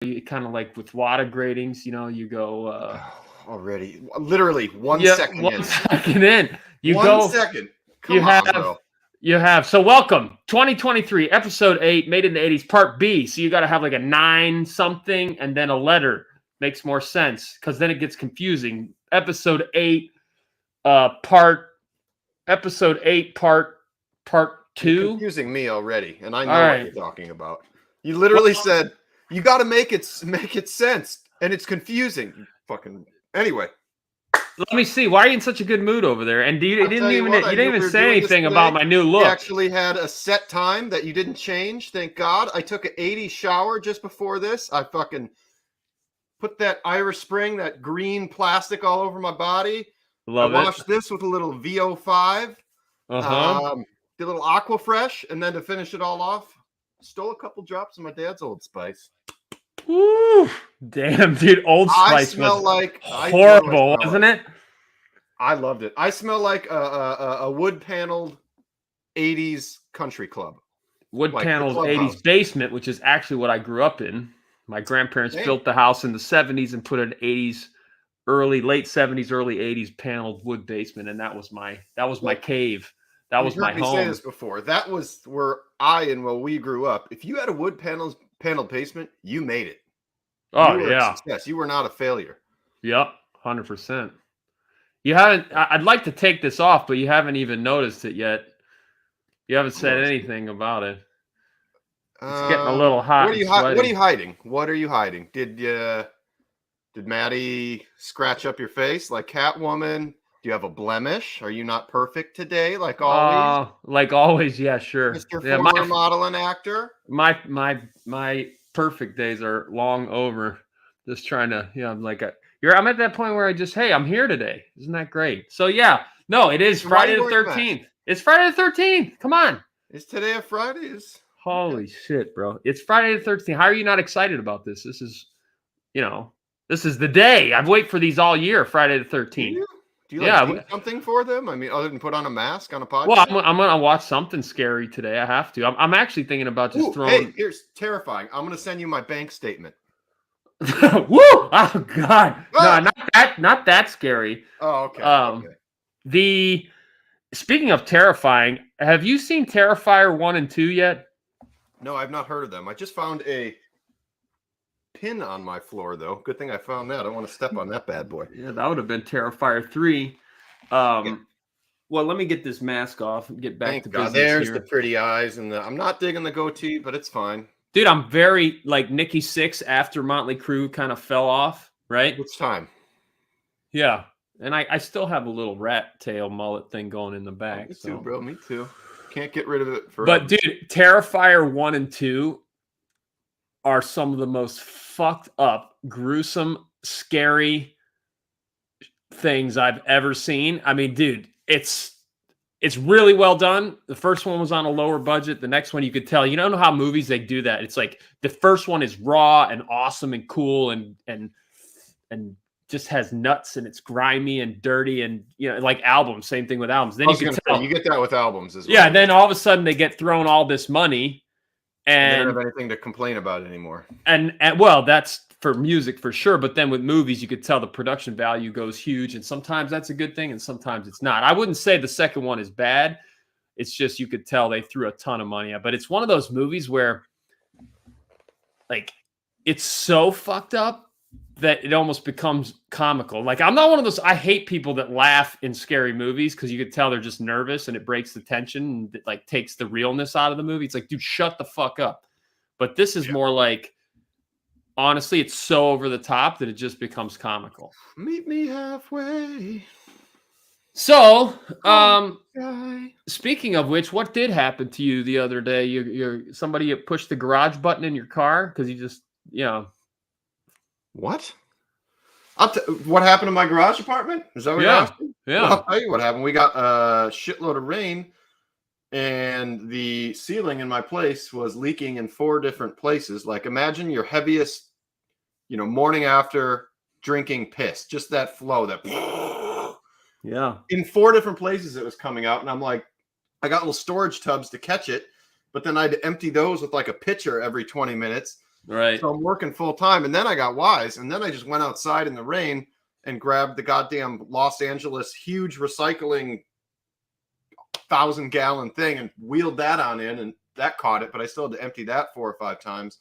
you kind of like with water gratings, you go, Already, literally 1 yeah, second one in. second in, you 1 go, second. you Come on, have, bro. you have. So welcome, 2023, episode 8, made in the 80s, part B. So you got to have like a 9 something and then a letter. Makes more sense because then it gets confusing. Episode 8, episode 8, part You're 2. confusing me already, and I All know what right. you're talking about. You literally said you got to make it sense, and it's confusing. You fucking anyway. Let me see. Why are you in such a good mood over there? And you I'll tell you what, I didn't knew even we were say doing this anything today. about my new We look. actually had a set time that you didn't change. Thank God. I took an 80s shower just before this. I fucking put that Irish Spring, that green plastic all over my body. Love I it. washed this with a little VO5. Uh-huh. Did a little Aquafresh, and then to finish it all off, stole a couple drops of my dad's Old Spice. Woo! Damn, dude, Old Spice was horrible, wasn't it? I loved it. I smell like a wood-paneled 80s country club. Wood Like panels, 80s basement, which is actually what I grew up in. My grandparents built the house in the 70s and put an 80s, late 70s, early 80s paneled wood basement, and that was my cave. That was my home. You heard me say this before. That was where we grew up. If you had a wood paneled basement, you made it. Oh, you were yeah. a success. You were not a failure. Yep, 100%. You haven't. I'd like to take this off, but you haven't even noticed it yet. You haven't said anything about it. It's getting a little hot. What are you hiding? What are you hiding? Did Maddie scratch up your face like Catwoman? Do you have a blemish? Are you not perfect today, like always? Like always, yeah, sure. Mr. Yeah, former model and actor. My perfect days are long over. Just trying to, I'm at that point where I'm here today. Isn't that great? So yeah, no, it is Friday the 13th. It's Friday the 13th. Come on. Is today a Friday? Holy shit, bro. It's Friday the 13th. How are you not excited about this? This is, this is the day. I've waited for these all year, Friday the 13th. Do you do something for them? I mean, other than put on a mask on a podcast? Well, I'm going to watch something scary today. I have to. I'm actually thinking about just throwing. Hey, here's terrifying. I'm going to send you my bank statement. Woo! Oh, God. No, not that scary. Oh, okay. Speaking of terrifying, have you seen Terrifier 1 and 2 yet? No, I've not heard of them. I just found a pin on my floor, though. Good thing I found that. I don't want to step on that bad boy. Yeah, that would have been Terrifier 3. Well, let me get this mask off and get back to business. There's the pretty eyes, and I'm not digging the goatee, but it's fine. Dude, I'm very like Nikki Sixx after Motley Crue kind of fell off, right? Which time? Yeah, and I still have a little rat tail mullet thing going in the back. Me too, bro. Me too. Can't get rid of it forever. But dude, Terrifier 1 and 2 are some of the most fucked up, gruesome, scary things I've ever seen. I mean, dude, it's really well done. The first one was on a lower budget. The next one, you could tell. You don't know how movies they do that. It's like the first one is raw and awesome and cool and just has nuts and it's grimy and dirty and like albums. Same thing with albums. Then you can tell you get that with albums as well. Yeah. Then all of a sudden they get thrown all this money and they don't have anything to complain about anymore. And well, that's for music for sure. But then with movies, you could tell the production value goes huge. And sometimes that's a good thing. And sometimes it's not. I wouldn't say the second one is bad. It's just, you could tell they threw a ton of money at, but it's one of those movies where like, it's so fucked up that it almost becomes comical. Like, I'm not one of those, I hate people that laugh in scary movies because you could tell they're just nervous and it breaks the tension and it like takes the realness out of the movie. It's like, dude, shut the fuck up. But this is more like, honestly, it's so over the top that it just becomes comical. Meet me halfway. So, speaking of which, what did happen to you the other day? Somebody pushed the garage button in your car because you just, What? What happened to my garage apartment? Is that what you're asking? Yeah. Well, I'll tell you what happened. We got a shitload of rain, and the ceiling in my place was leaking in 4 different places. Like, imagine your heaviest, morning after drinking piss. Just that flow, that. Yeah. In 4 different places it was coming out, and I'm like, I got little storage tubs to catch it, but then I had to empty those with like a pitcher every 20 minutes. Right. So I'm working full time. And then I got wise. And then I just went outside in the rain and grabbed the goddamn Los Angeles huge recycling 1,000-gallon thing and wheeled that on in. And that caught it. But I still had to empty that 4 or 5 times.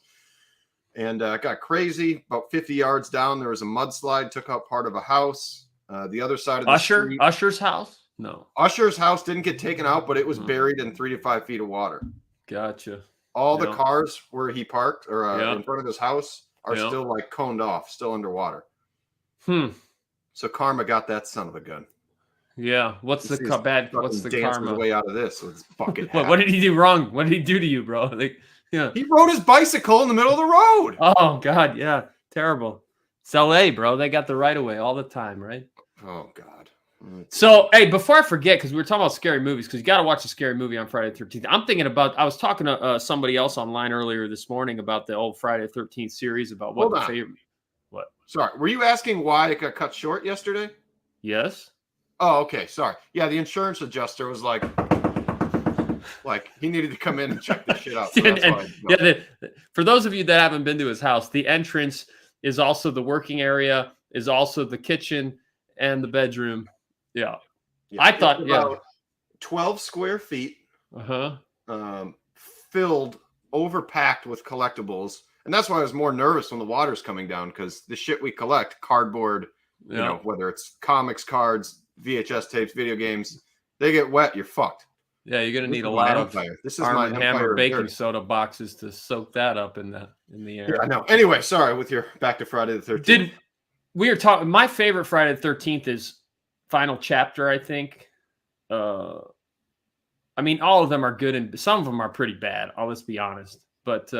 And it got crazy. About 50 yards down, there was a mudslide, took out part of a house. The other side of the street. Usher's house? No. Usher's house didn't get taken out, but it was buried in 3 to 5 feet of water. Gotcha. All the cars where he parked or Yeah. in front of his house are Yeah. still like coned off, still underwater. So karma got that son of a gun. Yeah. What's the karma? Way out of this. Let's fucking. What did he do wrong? What did he do to you, bro? Like, yeah. He rode his bicycle in the middle of the road. Oh God, yeah, terrible. It's LA, bro. They got the right of way all the time, right? Oh God. So, hey, before I forget, because we were talking about scary movies, because you got to watch a scary movie on Friday the 13th. I'm thinking about, I was talking to somebody else online earlier this morning about the old Friday the 13th series, about what the favorite. What? Sorry, were you asking why it got cut short yesterday? Yes. Oh, okay. Sorry. Yeah, the insurance adjuster was like he needed to come in and check this shit out. So for those of you that haven't been to his house, the entrance is also the working area, is also the kitchen and the bedroom. Yeah. I thought, 12 square feet. Filled, overpacked with collectibles. And that's why I was more nervous when the water's coming down, because the shit we collect, cardboard, you know, whether it's comics, cards, VHS tapes, video games, they get wet, you're fucked. Yeah, you're gonna need a lot of Arm & Hammer baking soda boxes to soak that up in the air. Yeah, I know. Anyway, sorry, with your back to Friday the 13th. We were talking, my favorite Friday the 13th is Final Chapter, I think. I mean, all of them are good, and some of them are pretty bad. Let's be honest. But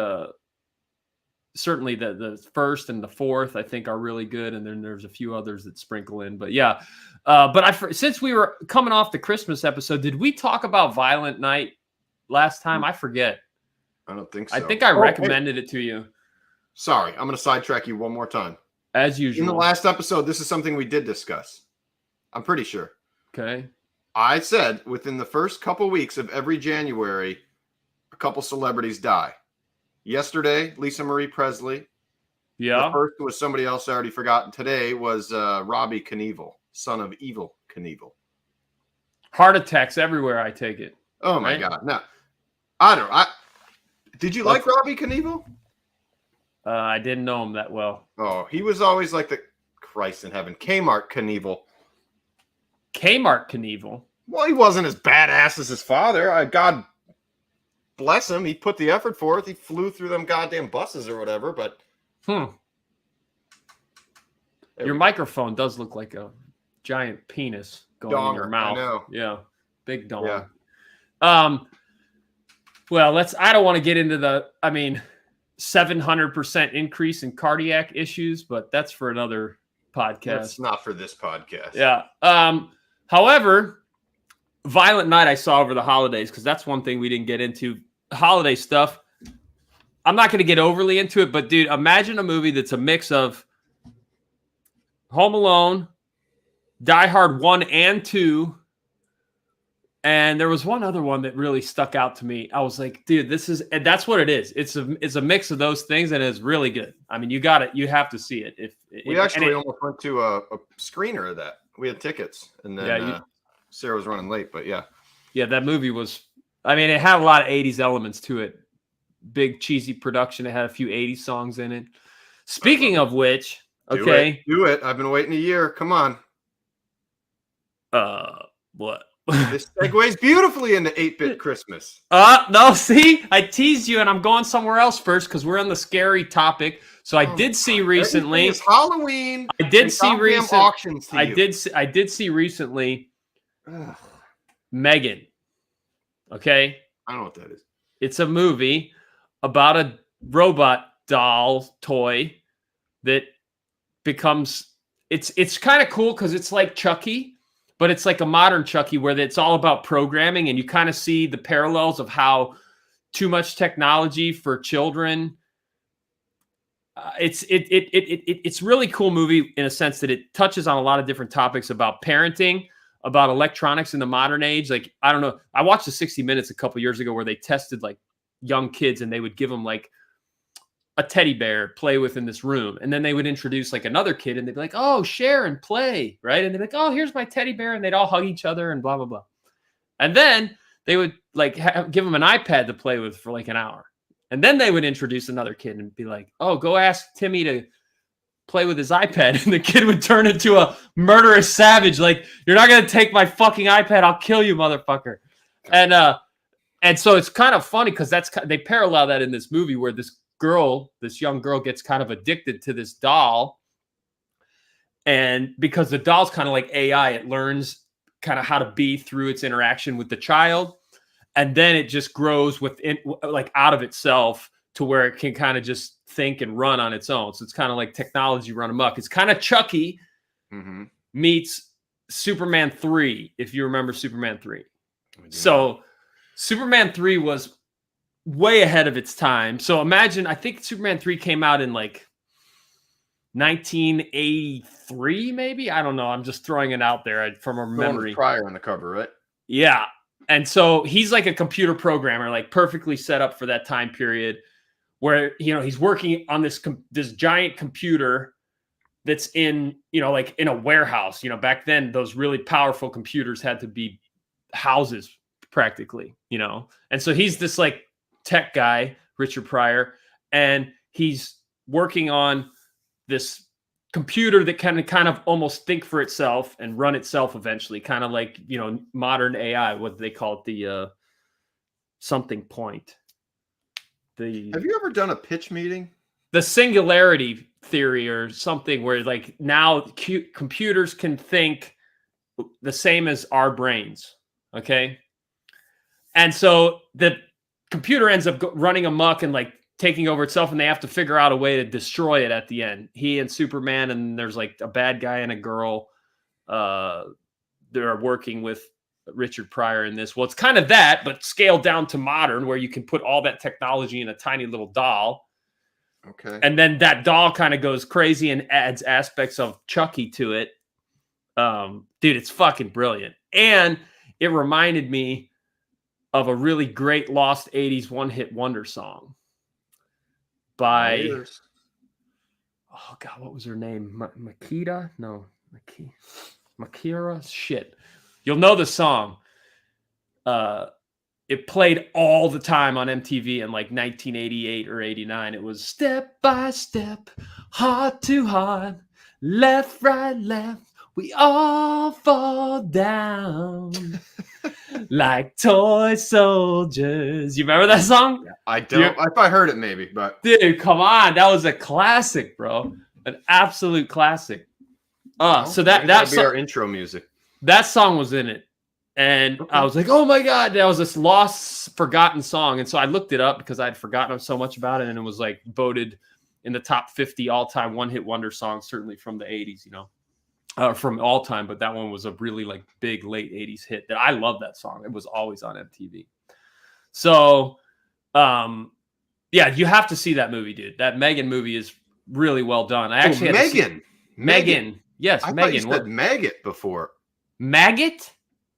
certainly the first and the fourth, I think, are really good, and then there's a few others that sprinkle in. But yeah, since we were coming off the Christmas episode, did we talk about Violent Night last time? I forget. I don't think so. I think I recommended it to you. Sorry, I'm going to sidetrack you one more time. As usual. In the last episode, this is something we did discuss. I'm pretty sure. Okay. I said within the first couple weeks of every January, a couple celebrities die. Yesterday, Lisa Marie Presley. Yeah. The first was somebody else I already forgotten. Today was Robbie Knievel, son of Evil Knievel. Heart attacks everywhere, I take it. Oh, my God. Now, I don't know. Did you like Robbie Knievel? I didn't know him that well. Oh, he was always like the Christ in heaven. Kmart Knievel. Kmart Knievel? Well, he wasn't as badass as his father. God bless him. He put the effort forth. He flew through them goddamn buses or whatever, but... Your microphone does look like a giant penis going in your mouth. I know. Yeah. Big dong. Yeah. Well, I don't want to get into 700% increase in cardiac issues, but that's for another podcast. It's not for this podcast. Yeah. However, Violent Night I saw over the holidays, because that's one thing we didn't get into. Holiday stuff. I'm not going to get overly into it, but dude, imagine a movie that's a mix of Home Alone, Die Hard 1 and 2, and there was one other one that really stuck out to me. I was like, dude, and that's what it is. It's a mix of those things, and it's really good. I mean, you have to see it. We actually almost went to a screener of that. We had tickets, and then Sarah was running late, but yeah. Yeah, that movie was, it had a lot of 80s elements to it. Big cheesy production. It had a few 80s songs in it. Speaking of which, okay. Do it. I've been waiting a year. Come on. What? This segues beautifully into 8-bit Christmas. No, see? I teased you, and I'm going somewhere else first because we're on the scary topic. So I did see recently. It's Halloween. I did see recently. Auctions I did see recently. Megan. Okay. I don't know what that is. It's a movie about a robot doll toy that becomes. It's kind of cool because it's like Chucky. But it's like a modern Chucky where it's all about programming, and you kind of see the parallels of how too much technology for children. It's really cool movie in a sense that it touches on a lot of different topics about parenting, about electronics in the modern age. Like, I don't know. I watched the 60 Minutes a couple years ago where they tested like young kids, and they would give them like a teddy bear play with in this room. And then they would introduce like another kid and they'd be like, oh, share and play, right? And they'd be like, oh, here's my teddy bear. And they'd all hug each other and blah, blah, blah. And then they would like give them an iPad to play with for like an hour. And then they would introduce another kid and be like, oh, go ask Timmy to play with his iPad. And the kid would turn into a murderous savage. Like, you're not going to take my fucking iPad. I'll kill you, motherfucker. And so it's kind of funny because they parallel that in this movie where this young girl gets kind of addicted to this doll. And because the doll's kind of like AI, it learns kind of how to be through its interaction with the child. And then it just grows within, like, out of itself to where it can kind of just think and run on its own. So it's kind of like technology run amok. It's kind of Chucky meets Superman 3, if you remember Superman 3. So Superman 3 was way ahead of its time. So imagine, I think Superman 3 came out in like 1983, maybe. I don't know. I'm just throwing it out there from a memory. Pryor on the cover, right? Yeah. And so he's like a computer programmer, like perfectly set up for that time period where, you know, he's working on this giant computer that's in, you know, like in a warehouse. You know, back then, those really powerful computers had to be houses practically, you know. And so he's this like tech guy, Richard Pryor, and he's working on this computer that can kind of almost think for itself and run itself eventually, kind of like, you know, modern AI, what they call it, the something point. Have you ever done a pitch meeting? The singularity theory or something where like now computers can think the same as our brains. Okay. And so the computer ends up running amok and like taking over itself, and they have to figure out a way to destroy it at the end. He and Superman, and there's like a bad guy and a girl. They're working with Richard Pryor in this. Well, it's kind of that, but scaled down to modern, where you can put all that technology in a tiny little doll. Okay. And then that doll kind of goes crazy and adds aspects of Chucky to it. Dude, it's fucking brilliant. And it reminded me of a really great lost 80s one-hit wonder song by, oh God, what was her name? Makita? No, Makira? Shit. You'll know the song. It played all the time on MTV in like 1988 or 89. It was step by step, heart to heart, left, right, left. We all fall down like toy soldiers. You remember that song? I don't. If I heard it, maybe, but dude, come on, that was a classic, bro. An absolute classic. So that's our intro music. That song was in it, and I was like, "Oh my god!" That was this lost, forgotten song, and so I looked it up because I'd forgotten so much about it, and it was like voted in the top 50 all-time one-hit wonder songs, certainly from the 80s, you know. From all time, but that one was a really like big late 80s hit that I love that song. It was always on MTV. So, yeah, you have to see that movie, dude. That Megan movie is really well done. I actually Megan. Yes, I Megan. thought you said maggot before. Maggot?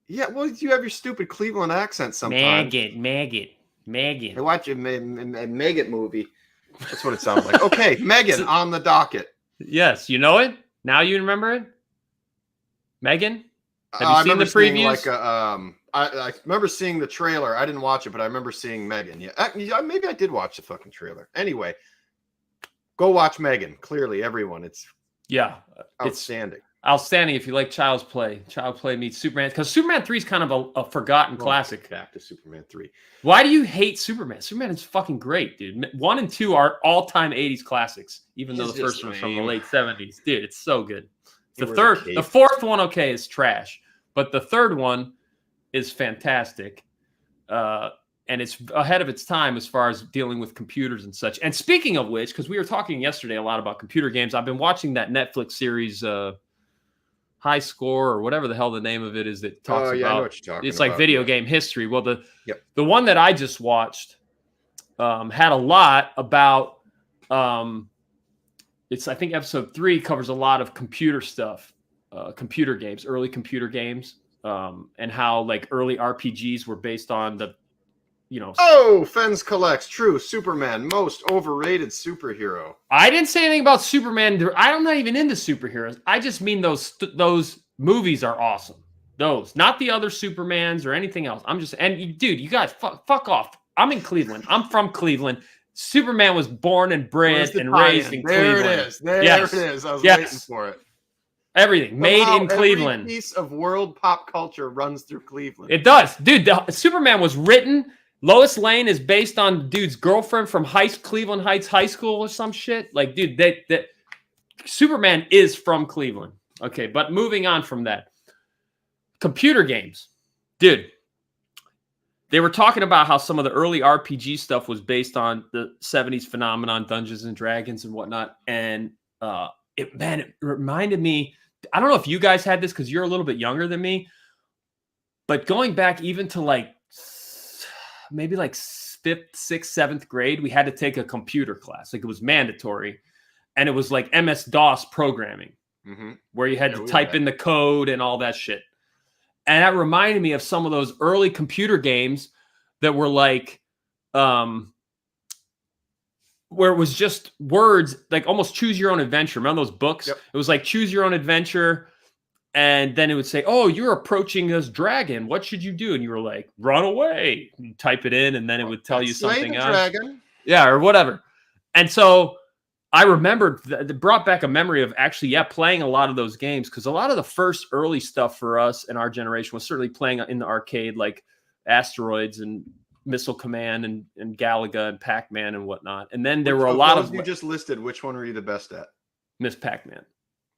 Yeah, well, you have your stupid Cleveland accent sometimes. Maggot. I watch a maggot movie. That's what it sounds like. Okay, Megan on the docket. Yes, you know it? Now you remember it? Megan? Have you seen the previews? I remember seeing the trailer. I didn't watch it, but I remember seeing Megan. Yeah, maybe I did watch the fucking trailer. Anyway, go watch Megan. Clearly, everyone. It's outstanding. Outstanding if you like Child's Play. Child's Play meets Superman, because Superman 3 is kind of a forgotten classic. Back to Superman 3. Why do you hate Superman? Superman is fucking great, dude. 1 and 2 are all-time 80s classics, even though the first one's from the late 70s. Dude, it's so good. The fourth one, okay, is trash, but the third one is fantastic, and it's ahead of its time as far as dealing with computers and such. And speaking of which, because we were talking yesterday a lot about computer games, I've been watching that Netflix series, High Score, or whatever the hell the name of it is, that talks about. I know what you're talking about. Like video game history. Well, the one that I just watched had a lot about. I think episode 3 covers a lot of computer stuff, computer games, early computer games, and how like early RPGs were based on the Oh, Fens collects. True. Superman, most overrated superhero. I didn't say anything about Superman. I'm not even into superheroes. I just mean those movies are awesome. Those, not the other Supermans or anything else. Dude, you guys, fuck off. I'm in Cleveland. I'm from Cleveland. Superman was born and bred and raised in Cleveland. There it is. There it is. I was waiting for it. Everything made in Cleveland. Every piece of world pop culture runs through Cleveland. It does, dude. Superman was written. Lois Lane is based on dude's girlfriend from Cleveland Heights High School or some shit. Like, dude, that Superman is from Cleveland. Okay, but moving on from that, computer games, dude. They were talking about how some of the early RPG stuff was based on the 70s phenomenon, Dungeons and Dragons and whatnot. And it reminded me, I don't know if you guys had this because you're a little bit younger than me, but going back even to maybe 5th, 6th, 7th grade, we had to take a computer class. Like, it was mandatory. And it was like MS-DOS programming, where you had to type in the code and all that shit. And that reminded me of some of those early computer games that were like, where it was just words, like almost choose your own adventure. Remember those books? Yep. It was like choose your own adventure. And then it would say, oh, you're approaching this dragon. What should you do? And you were like, run away. You type it in, and then it would tell you something else. Dragon. Yeah, or whatever. And so I remembered it brought back a memory of actually, playing a lot of those games, because a lot of the first early stuff for us in our generation was certainly playing in the arcade, like Asteroids and Missile Command and Galaga and Pac-Man and whatnot. And then there were a lot of... You just listed, which one were you the best at? Miss Pac-Man.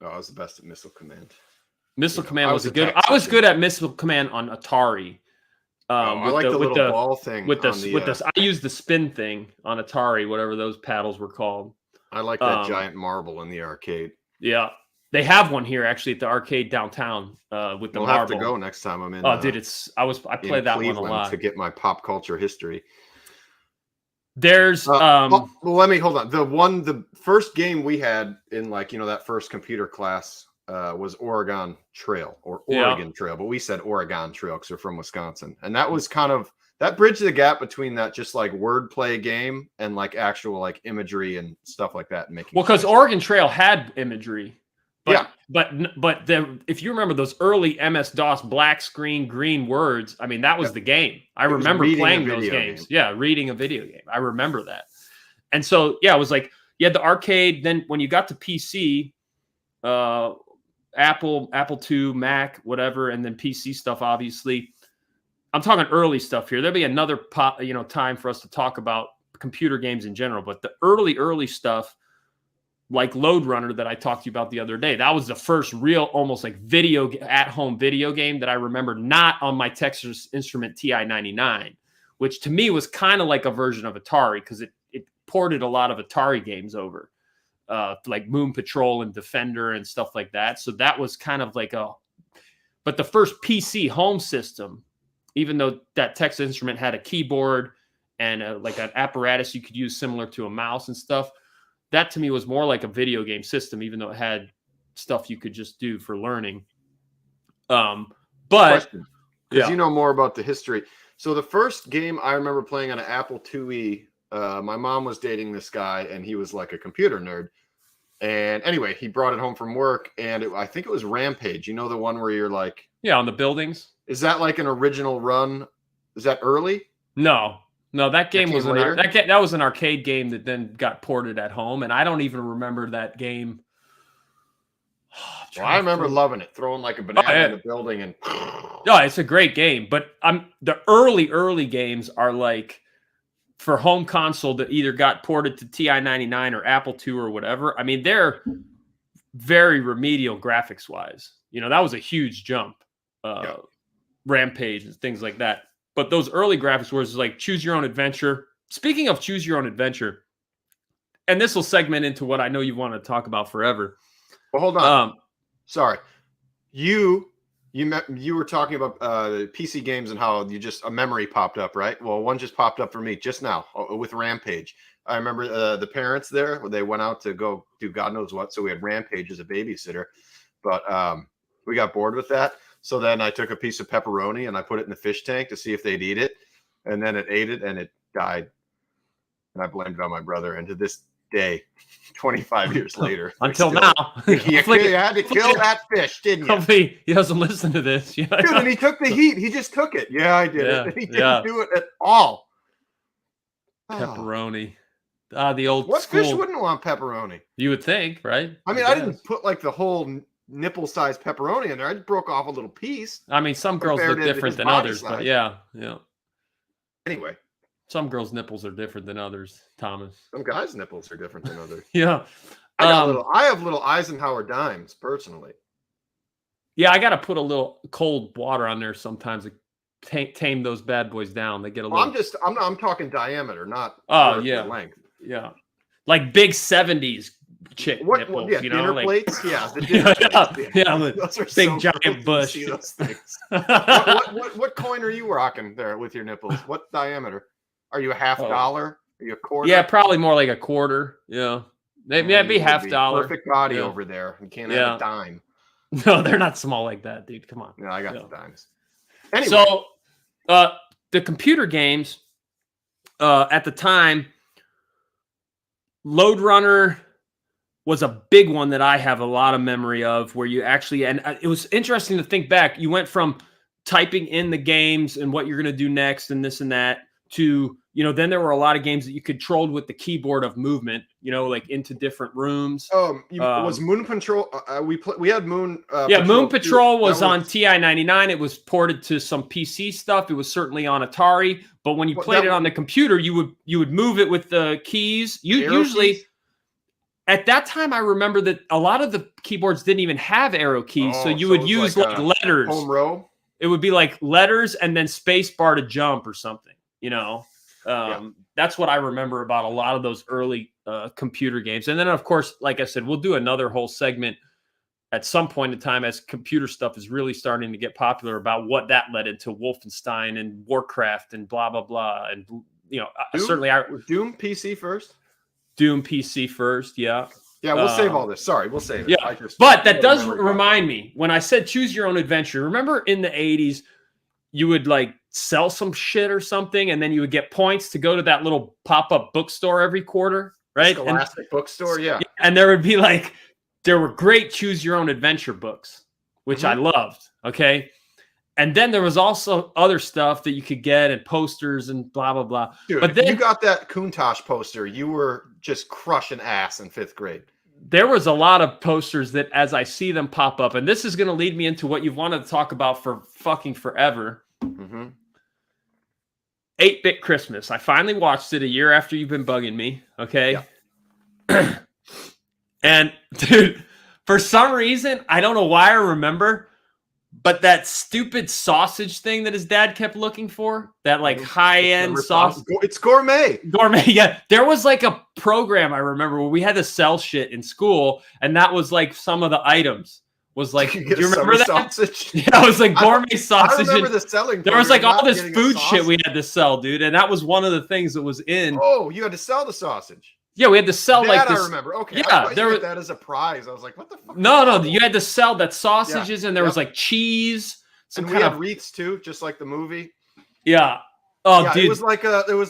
Oh, I was the best at Missile Command. Missile Command was good. I was good at Missile Command on Atari. I like the little ball thing. I used the spin thing on Atari, whatever those paddles were called. I like that giant marble in the arcade. Yeah, they have one here actually at the arcade downtown with the marble. We'll have to go next time I'm in. Oh, dude, I played that one a lot to get my pop culture history. There's well, let me hold on. The first game we had in that first computer class was Oregon Trail or Oregon Trail, but we said Oregon Trail because we're from Wisconsin, and that was kind of that bridged the gap between that just like wordplay game and like actual like imagery and stuff like that. Because Oregon Trail had imagery, but if you remember those early MS-DOS black screen green words, I mean that was the game. I remember playing those games. Yeah, reading a video game. I remember that, and so it was like you had the arcade. Then when you got to PC, Apple II, Mac, whatever, and then PC stuff, obviously. I'm talking early stuff here. There'll be another time for us to talk about computer games in general, but the early stuff, like Lode Runner that I talked to you about the other day, that was the first real, almost like at-home video game that I remember, not on my Texas Instrument TI-99, which to me was kind of like a version of Atari because it ported a lot of Atari games over. Like Moon Patrol and Defender and stuff like that. So that was kind of like but the first PC home system, even though that Texas Instrument had a keyboard and like an apparatus you could use similar to a mouse and stuff, that to me was more like a video game system, even though it had stuff you could just do for learning. But because you know more about the history. So the first game I remember playing on an Apple IIe, my mom was dating this guy and he was like a computer nerd. And anyway, he brought it home from work and I think it was Rampage. You know, the one where you're like, on the buildings. Is that like an original run? Is that early? No, that game was that was an arcade game that then got ported at home. And I don't even remember that game. I remember loving it, throwing like a banana in the building and. No, it's a great game, but the early games are like for home console that either got ported to TI-99 or Apple II or whatever. I mean, they're very remedial graphics wise. That was a huge jump. Rampage and things like that. But those early graphics were like choose your own adventure. Speaking of choose your own adventure, and this will segment into what I know you want to talk about forever. Well, hold on. Sorry. You were talking about PC games and how a memory popped up, right? Well, one just popped up for me just now with Rampage. I remember the parents there, they went out to go do God knows what. So we had Rampage as a babysitter, but we got bored with that. So then I took a piece of pepperoni and I put it in the fish tank to see if they'd eat it. and then it ate it and it died. And I blamed it on my brother. And to this day, 25 years later, until now, you had to kill that fish, didn't you? Hopefully he doesn't listen to this. Dude, and he took the heat. He just took it. Yeah, I did it. And he didn't do it at all. Pepperoni. The old what school. fish wouldn't want pepperoni? You would think, right? I mean, I didn't put like the whole nipple-sized pepperoni in there. I just broke off a little piece. I mean, some girls look different than others, but yeah. Anyway, some girls' nipples are different than others, Thomas. Some guys' nipples are different than others. Yeah. I have little Eisenhower dimes, personally. Yeah, I got to put a little cold water on there sometimes to tame those bad boys down. They get a little. I'm talking diameter, not length. Yeah, like big 70s chick nipples. Yeah, you know, dinner like, plates. Yeah, the dinner plates. Yeah, those are big so giant cool to bush. see those things. what coin are you rocking there with your nipples? What diameter? Are you a $50? Are you a quarter? Yeah, probably more like a quarter. Yeah, maybe it'd be $50. Perfect body over there. You can't have a dime. No, they're not small like that, dude. Come on. No, I got the dimes. Anyway. So, the computer games at the time, Lode Runner was a big one that I have a lot of memory of, where you actually, and it was interesting to think back. You went from typing in the games and what you're going to do next and this and that to, then there were a lot of games that you controlled with the keyboard of movement, like into different rooms. Was Moon Patrol? We had Moon. Moon Patrol was on TI 99. It was ported to some PC stuff. It was certainly on Atari. But when you played it on the computer, you would move it with the keys. Usually, keys? At that time, I remember that a lot of the keyboards didn't even have arrow keys, so you would use like letters. Home row. It would be like letters and then space bar to jump or something. That's what I remember about a lot of those early computer games. And then, of course, like I said, we'll do another whole segment at some point in time as computer stuff is really starting to get popular about what that led into Wolfenstein and Warcraft and blah, blah, blah. And, certainly Doom PC first. Doom PC first. Yeah. Yeah, we'll save all this. Sorry, we'll save it. Yeah, but that does remind me, when I said choose your own adventure, remember in the 80s, you would like sell some shit or something, and then you would get points to go to that little pop-up bookstore every quarter, right? Scholastic bookstore, yeah. And there would be there were great choose your own adventure books, which I loved, okay? And then there was also other stuff that you could get and posters and blah, blah, blah. Dude, but then you got that Countach poster, you were just crushing ass in 5th grade. There was a lot of posters that as I see them pop up, and this is going to lead me into what you've wanted to talk about for fucking forever. 8-Bit Christmas. I finally watched it a year after you've been bugging me. Okay. Yeah. And dude, for some reason, I don't know why I remember, but that stupid sausage thing that his dad kept looking for, that high-end sausage. It's gourmet. Gourmet, yeah. There was a program I remember where we had to sell shit in school, and that was some of the items. Was do you remember that? Sausage? Yeah, it was gourmet sausage. I remember the selling. There was all this food shit we had to sell, dude, and that was one of the things that was in. Oh, you had to sell the sausage. Yeah, we had to sell that this. I remember. Okay, yeah, there was that as a prize. I was like, what the fuck? No, you had to sell that sausages, and there was cheese. And we had wreaths too, just like the movie. Yeah. Oh, yeah, dude. It was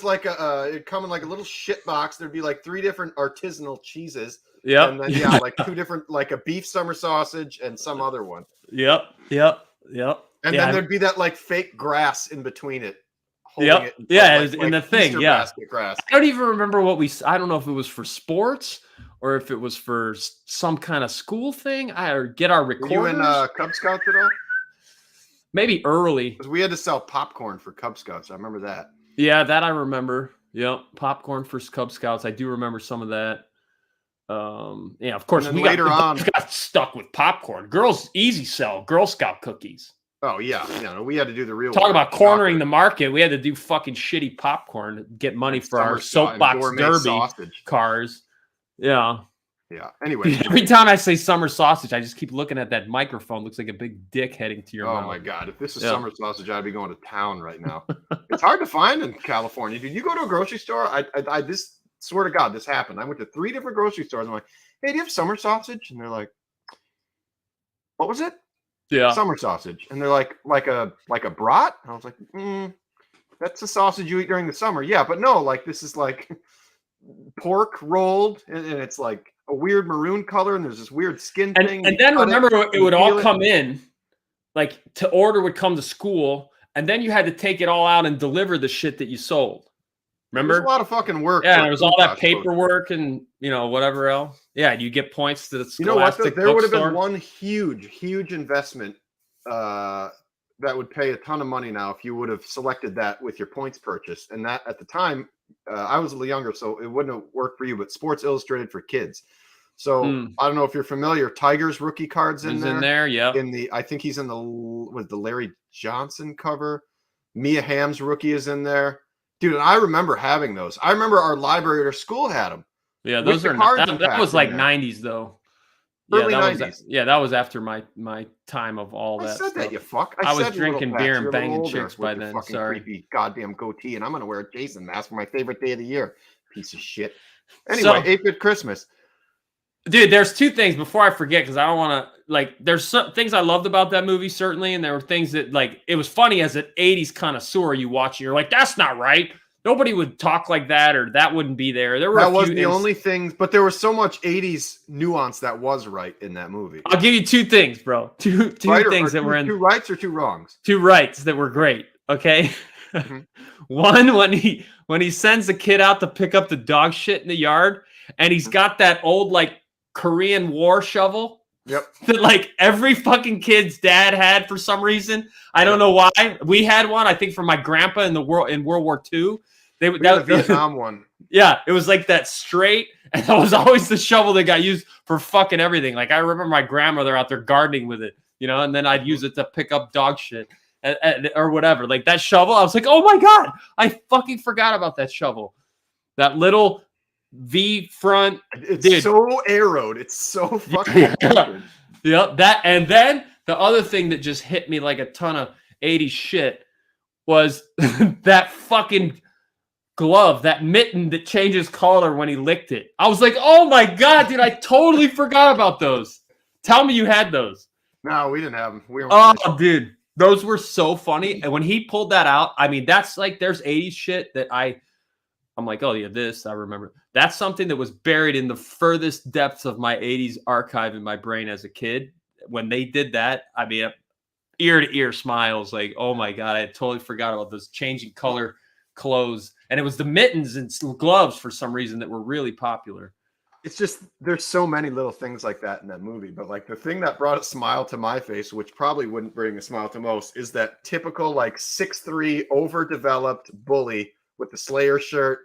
it'd come in a little shit box. There'd be 3 different artisanal cheeses. Yep. And then 2 different, a beef summer sausage and some other one. Yep. And then there'd be that fake grass in between it. Yep. Yeah, in the thing. Easter yeah. basket grass. I don't even remember I don't know if it was for sports or if it was for some kind of school thing. Or get our recorders. Were you in Cub Scouts at all? Maybe early. Because we had to sell popcorn for Cub Scouts. I remember that. Yeah, that I remember. Yep. Popcorn for Cub Scouts. I do remember some of that. Yeah, of course. We got stuck with popcorn. Girls easy sell Girl Scout cookies. Oh yeah, we had to do the real. Talk about cornering the market. We had to do fucking shitty popcorn to get money for our soapbox derby cars. Yeah. Yeah. Anyway, every time I say summer sausage, I just keep looking at that microphone. Looks like a big dick heading to your mouth. Oh my god! If this is summer sausage, I'd be going to town right now. It's hard to find in California, dude. You go to a grocery store. I this. Swear to God, this happened. I went to 3 different grocery stores. I'm like, hey, do you have summer sausage? And they're like, what was it? Yeah. Summer sausage. And they're like a brat? And I was like, Then That's the sausage you eat during the summer. Yeah, but no, like this is like pork rolled, and it's like a weird maroon color, and there's this weird skin thing. And then remember, it would all come it. in, like to order would come to school, and then you had to take it all out and deliver the shit that you sold. Remember? There's a lot of fucking work. Yeah, and there was all that paperwork and whatever else. Yeah, you get points to the Scholastic. There would have been one huge investment that would pay a ton of money now if you would have selected that with your points purchase. And that at the time, I was a little younger, so it wouldn't have worked for you. But Sports Illustrated for kids. So I don't know if you're familiar. Tiger's rookie cards in there. Yeah. I think he's in the Larry Johnson cover. Mia Hamm's rookie is in there. Dude, and I remember having those. I remember our library at our school had them. Yeah, those are that was like 90s though. Early 90s. That was after my time of all that. I said stuff. that, you fuck. I was drinking beer and banging chicks by then. Sorry. Creepy goddamn goatee, and I'm gonna wear a Jason mask for my favorite day of the year. Piece of shit. Anyway, 8-Bit Christmas. Dude, there's two things before I forget, because I don't want to there's some things I loved about that movie, certainly, and there were things that it was funny as an 80s connoisseur. You watch, you're like, that's not right. Nobody would talk like that, or that wouldn't be there. That wasn't the only thing, but there was so much 80s nuance that was right in that movie. I'll give you two things, bro. Two things that were in. Two rights or two wrongs? Two rights that were great. Okay. Mm-hmm. One, when he sends the kid out to pick up the dog shit in the yard, and he's got that old Korean War shovel. Yep. That every fucking kid's dad had for some reason. I don't know why. We had one, I think, for my grandpa in World War II. We had a Vietnam one. Yeah, it was like that straight, and that was always the shovel that got used for fucking everything. I remember my grandmother out there gardening with it, and then I'd use it to pick up dog shit or whatever. Like that shovel, I was like, oh my God, I fucking forgot about that shovel. That little V front. It's so arrowed. It's so fucking yeah, that, and then the other thing that just hit me like a ton of 80s shit was that fucking glove, that mitten that changes color when he licked it. I was like, oh my God, dude, I totally forgot about those. Tell me you had those. No, we didn't have them. Oh, dude, those were so funny. And when he pulled that out, I mean, that's there's 80s shit that I'm like, oh yeah, this, I remember. That's something that was buried in the furthest depths of my 80s archive in my brain as a kid. When they did that, I mean, ear to ear smiles, like, oh my God, I had totally forgot about those changing color clothes. And it was the mittens and gloves for some reason that were really popular. It's just, there's so many little things like that in that movie. But the thing that brought a smile to my face, which probably wouldn't bring a smile to most, is that typical 6'3", overdeveloped bully with the Slayer shirt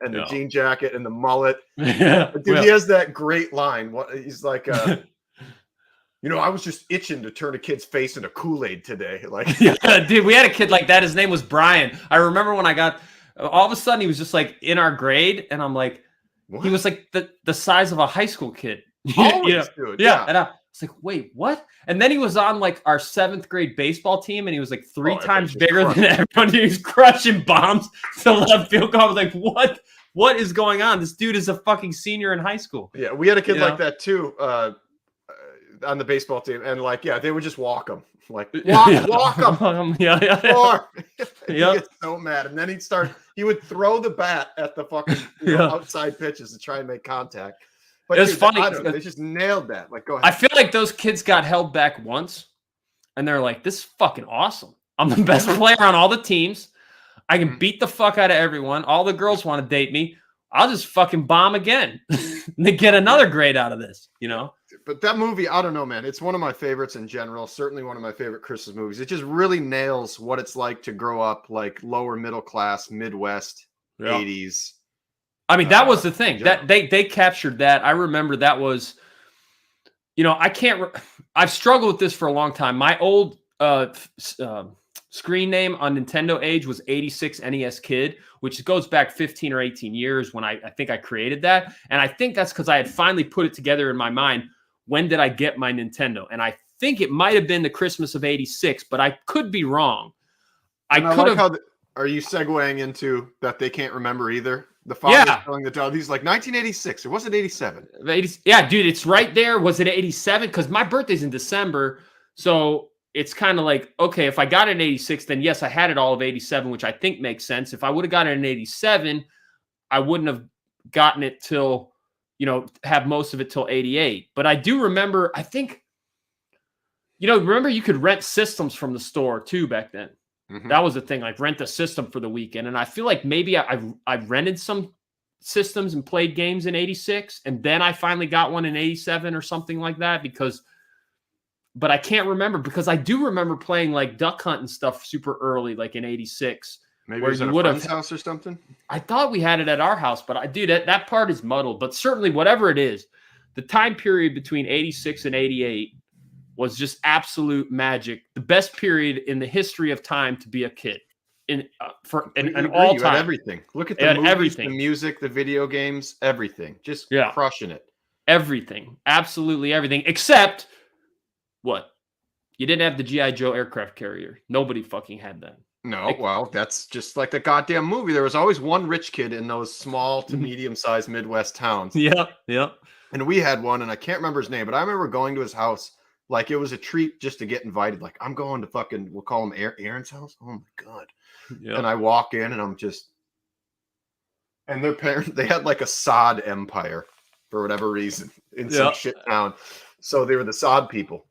and the jean jacket and the mullet. Yeah. Dude, he has that great line. He's like, I was just itching to turn a kid's face into Kool-Aid today. Yeah, dude, we had a kid like that. His name was Brian. I remember when all of a sudden he was just in our grade, and I'm like, what? He was like the size of a high school kid. Always, dude. Yeah. And I was like, wait, what? And then he was on our 7th grade baseball team, and he was three times bigger than everyone. He was crushing bombs to left field. I was like, what is going on? This dude is a fucking senior in high school. Yeah, we had a kid like that too on the baseball team, and they would just walk him. Walk him. Yeah. He gets so mad, and then he would throw the bat at the fucking outside pitches to try and make contact. But it's funny. They just nailed that. Go ahead. I feel like those kids got held back once, and they're like, "This is fucking awesome. I'm the best player on all the teams. I can beat the fuck out of everyone. All the girls want to date me. I'll just fucking bomb again and get another grade out of this." But that movie, I don't know, man. It's one of my favorites in general. Certainly one of my favorite Christmas movies. It just really nails what it's like to grow up lower middle class, Midwest, 80s. I mean, that was the thing that they captured that. I remember that was, I've struggled with this for a long time. My old screen name on Nintendo Age was 86 NES Kid, which goes back 15 or 18 years when I think I created that. And I think that's because I had finally put it together in my mind. When did I get my Nintendo? And I think it might have been the Christmas of 86, but I could be wrong. Are you segueing into that they can't remember either? The father telling the dog, he's like 1986. It wasn't 87. Yeah, dude, it's right there. Was it 87? Because my birthday's in December. So it's kind of like, okay, if I got an 86, then yes, I had it all of 87, which I think makes sense. If I would have gotten an 87, I wouldn't have gotten it till, have most of it till 88. But I do remember, I think, remember you could rent systems from the store too back then. Mhm. That was the thing, like rent a system for the weekend. And I feel like maybe I rented some systems and played games in 86. And then I finally got one in 87 or something like that but I can't remember because I do remember playing like Duck Hunt and stuff super early, like in 86. Maybe it was at a friend's house or something. I thought we had it at our house, but that part is muddled. But certainly, whatever it is, the time period between 86 and 88 was just absolute magic. The best period in the history of time to be a kid. In all time, everything. Look at the movies, everything, the music, the video games, everything. Just crushing it. Everything, absolutely everything, except what? You didn't have the G.I. Joe aircraft carrier. Nobody fucking had that. No, well, that's just like the goddamn movie. There was always one rich kid in those small to medium-sized Midwest towns. Yeah. And we had one, and I can't remember his name, but I remember going to his house like it was a treat just to get invited. Like, I'm going to fucking, we'll call him Aaron's house. Oh my God. Yep. And I walk in and I'm just, and their parents, they had like a sod empire for whatever reason in some shit town. So they were the sod people.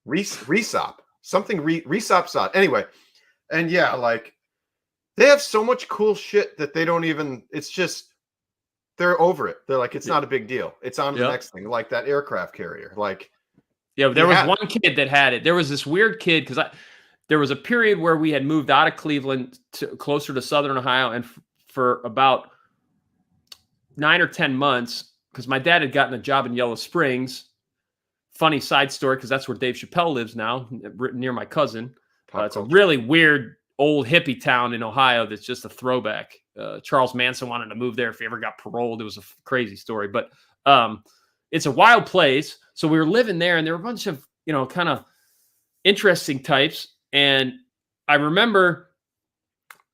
Resop. Something Resop sod. Anyway. And yeah, like they have so much cool shit that they don't even, it's just, they're over it. They're like, it's not a big deal. It's on to the next thing. Like that aircraft carrier. Like, yeah, there was one kid that had it. There was this weird kid because there was a period where we had moved out of Cleveland to closer to Southern Ohio. And for about 9 or 10 months, because my dad had gotten a job in Yellow Springs. Funny side story, because that's where Dave Chappelle lives now, near my cousin. It's a really weird old hippie town in Ohio that's just a throwback. Charles Manson wanted to move there if he ever got paroled. It was a crazy story, but it's a wild place. So we were living there, and there were a bunch of, kind of interesting types. And I remember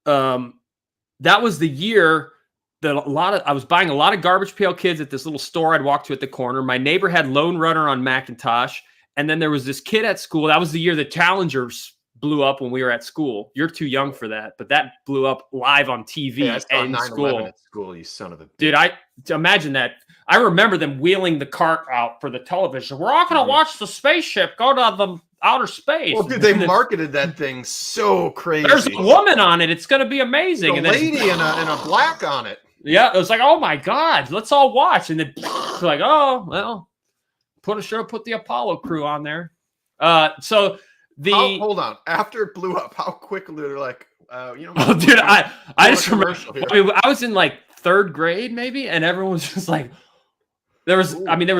that was the year that I was buying a lot of Garbage Pail Kids at this little store I'd walk to at the corner. My neighbor had Lone Runner on Macintosh. And then there was this kid at school. That was the year the Challengers blew up when we were at school. You're too young for that, but that blew up live on TV in school. At school, you son of a bitch. Dude, I imagine that. I remember them wheeling the cart out for the television. We're all going to watch the spaceship go to the outer space. Well, dude, they marketed that thing so crazy. There's a woman on it. It's going to be amazing. A lady in a black on it. Yeah, it was like, oh my God, let's all watch. And then like, oh, well, put the Apollo crew on there. Hold on. After it blew up, how quickly they're like, oh, dude, I just remember. I was in like 3rd grade, maybe, and everyone was just like, there was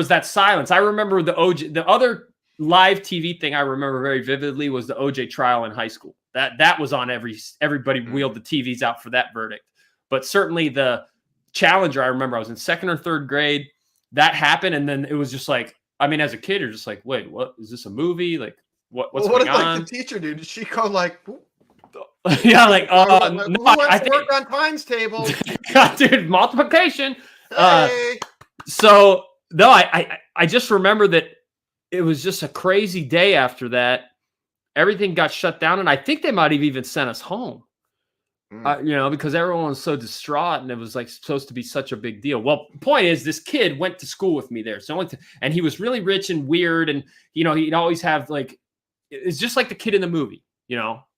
that silence. I remember the other live TV thing I remember very vividly was the OJ trial in high school. That was on everybody wheeled the TVs out for that verdict. But certainly the Challenger, I remember I was in 2nd or 3rd grade. That happened, and then it was just like, as a kid, you're just like, wait, what is this, a movie? Like, what's going on? What did the teacher do? Did she go like, yeah, like, no, I think work on times table. Dude, multiplication. Hey. So no, I just remember that it was just a crazy day after that. Everything got shut down, and I think they might have even sent us home. Because everyone was so distraught, and it was like supposed to be such a big deal. Well, the point is, this kid went to school with me there, and he was really rich and weird, and he'd always have like, it's just like the kid in the movie,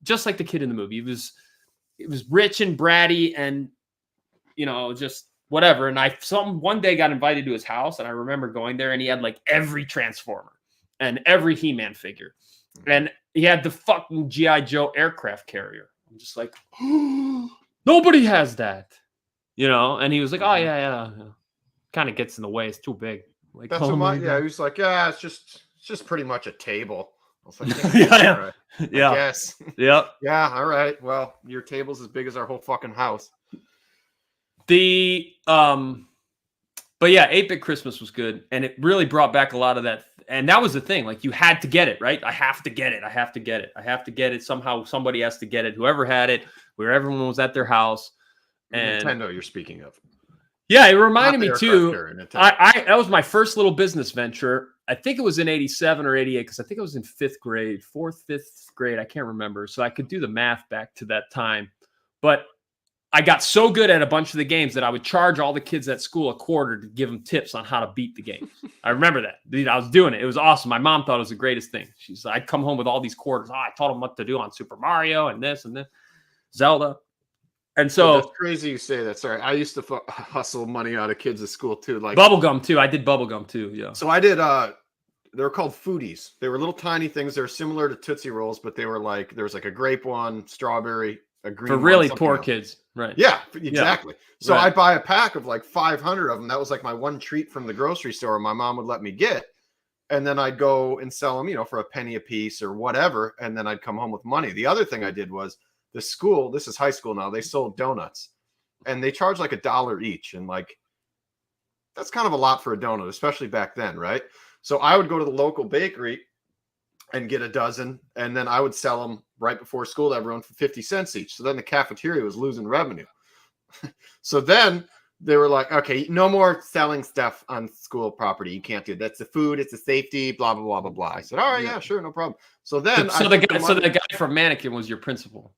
just like the kid in the movie. It was rich and bratty, and just whatever. And one day got invited to his house, and I remember going there, and he had like every Transformer and every He-Man figure, and he had the fucking G.I. Joe aircraft carrier. I'm just like, nobody has that, And he was like, oh yeah. Kind of gets in the way. It's too big. Like, that's he was like, yeah, it's just pretty much a table. I was like, yeah. Yes. Yep. Yeah. All right. Well, your table's as big as our whole fucking house. But yeah, 8-Bit Christmas was good, and it really brought back a lot of that. And that was the thing. Like, you had to get it, right? I have to get it. Somehow somebody has to get it. Whoever had it, where everyone was at their house. And Nintendo, you're speaking of. Yeah, it reminded me too. That was my first little business venture. I think it was in 87 or 88 because I think I was in 5th grade, 4th, 5th grade. I can't remember. So I could do the math back to that time. But I got so good at a bunch of the games that I would charge all the kids at school a quarter to give them tips on how to beat the game. I remember that. Dude, I was doing it. It was awesome. My mom thought it was the greatest thing. I'd come home with all these quarters. I taught them what to do on Super Mario and this, Zelda. And so that's crazy you say that. Sorry, I used to hustle money out of kids at school too. Like bubblegum too. I did bubblegum too. Yeah. So I did. They were called foodies. They were little tiny things. They were similar to Tootsie Rolls, but they were like there was like a grape one, strawberry, a green. For really one, poor else. Kids, right? Yeah, exactly. Yeah. So right. I'd buy a pack of like 500 of them. That was like my one treat from the grocery store. My mom would let me get, and then I'd go and sell them, for a penny a piece or whatever, and then I'd come home with money. The other thing I did was the school. This is high school now. They sold donuts. And they charge like $1 each. And like, that's kind of a lot for a donut, especially back then, right? So I would go to the local bakery and get a dozen. And then I would sell them right before school to everyone for 50 cents each. So then the cafeteria was losing revenue. So then they were like, okay, no more selling stuff on school property. You can't do it. That's the food. It's the safety, blah, blah, blah, blah, blah. I said, all right, yeah, sure, no problem. So then the guy from Mannequin was your principal.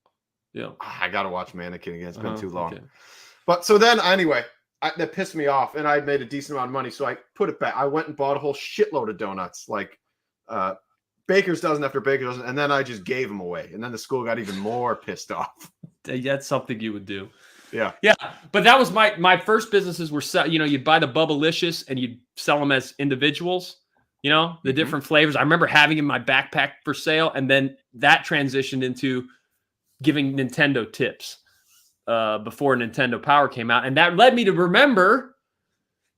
Yeah, I got to watch Mannequin again. It's been too long. Okay. But so then anyway, that pissed me off, and I'd made a decent amount of money, so I put it back. I went and bought a whole shitload of donuts, like baker's dozen after baker's dozen, and then I just gave them away. And then the school got even more pissed off. That's something you would do. Yeah. Yeah. But that was my first businesses were, you'd buy the Bubblicious and you'd sell them as individuals, the different flavors. I remember having in my backpack for sale. And then that transitioned into giving Nintendo tips before Nintendo Power came out. And that led me to remember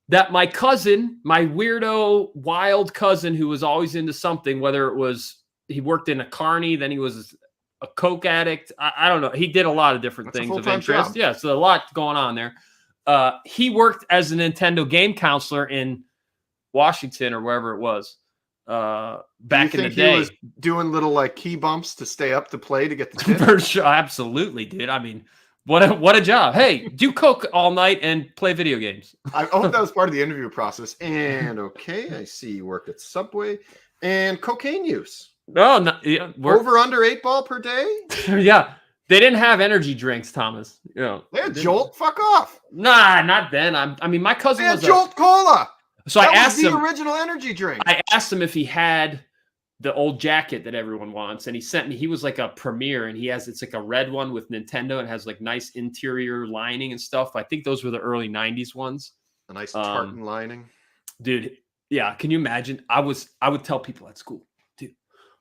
that my cousin, my weirdo, wild cousin who was always into something, whether it was he worked in a carny, then he was a coke addict. I don't know. He did a lot of different things of interest. Job. Yeah, so a lot going on there. He worked as a Nintendo game counselor in Washington or wherever it was back in the day. He was doing little like key bumps to stay up to play to get the tip? For sure, absolutely, dude. I mean, what a job. Hey, do coke all night and play video games. I hope that was part of the interview process. And okay, I see you work at Subway and cocaine use. No, yeah, over under 8 ball per day. Yeah, they didn't have energy drinks, Thomas. They had Jolt. Fuck off. Nah, not then. I mean, my cousin was Jolt Cola. So I asked him the original energy drink. I asked him if he had the old jacket that everyone wants, and he sent me. He was like a Premier, and it's like a red one with Nintendo, and has like nice interior lining and stuff. I think those were the early '90s ones. A nice tartan lining, dude. Yeah, can you imagine? I would tell people at school, dude,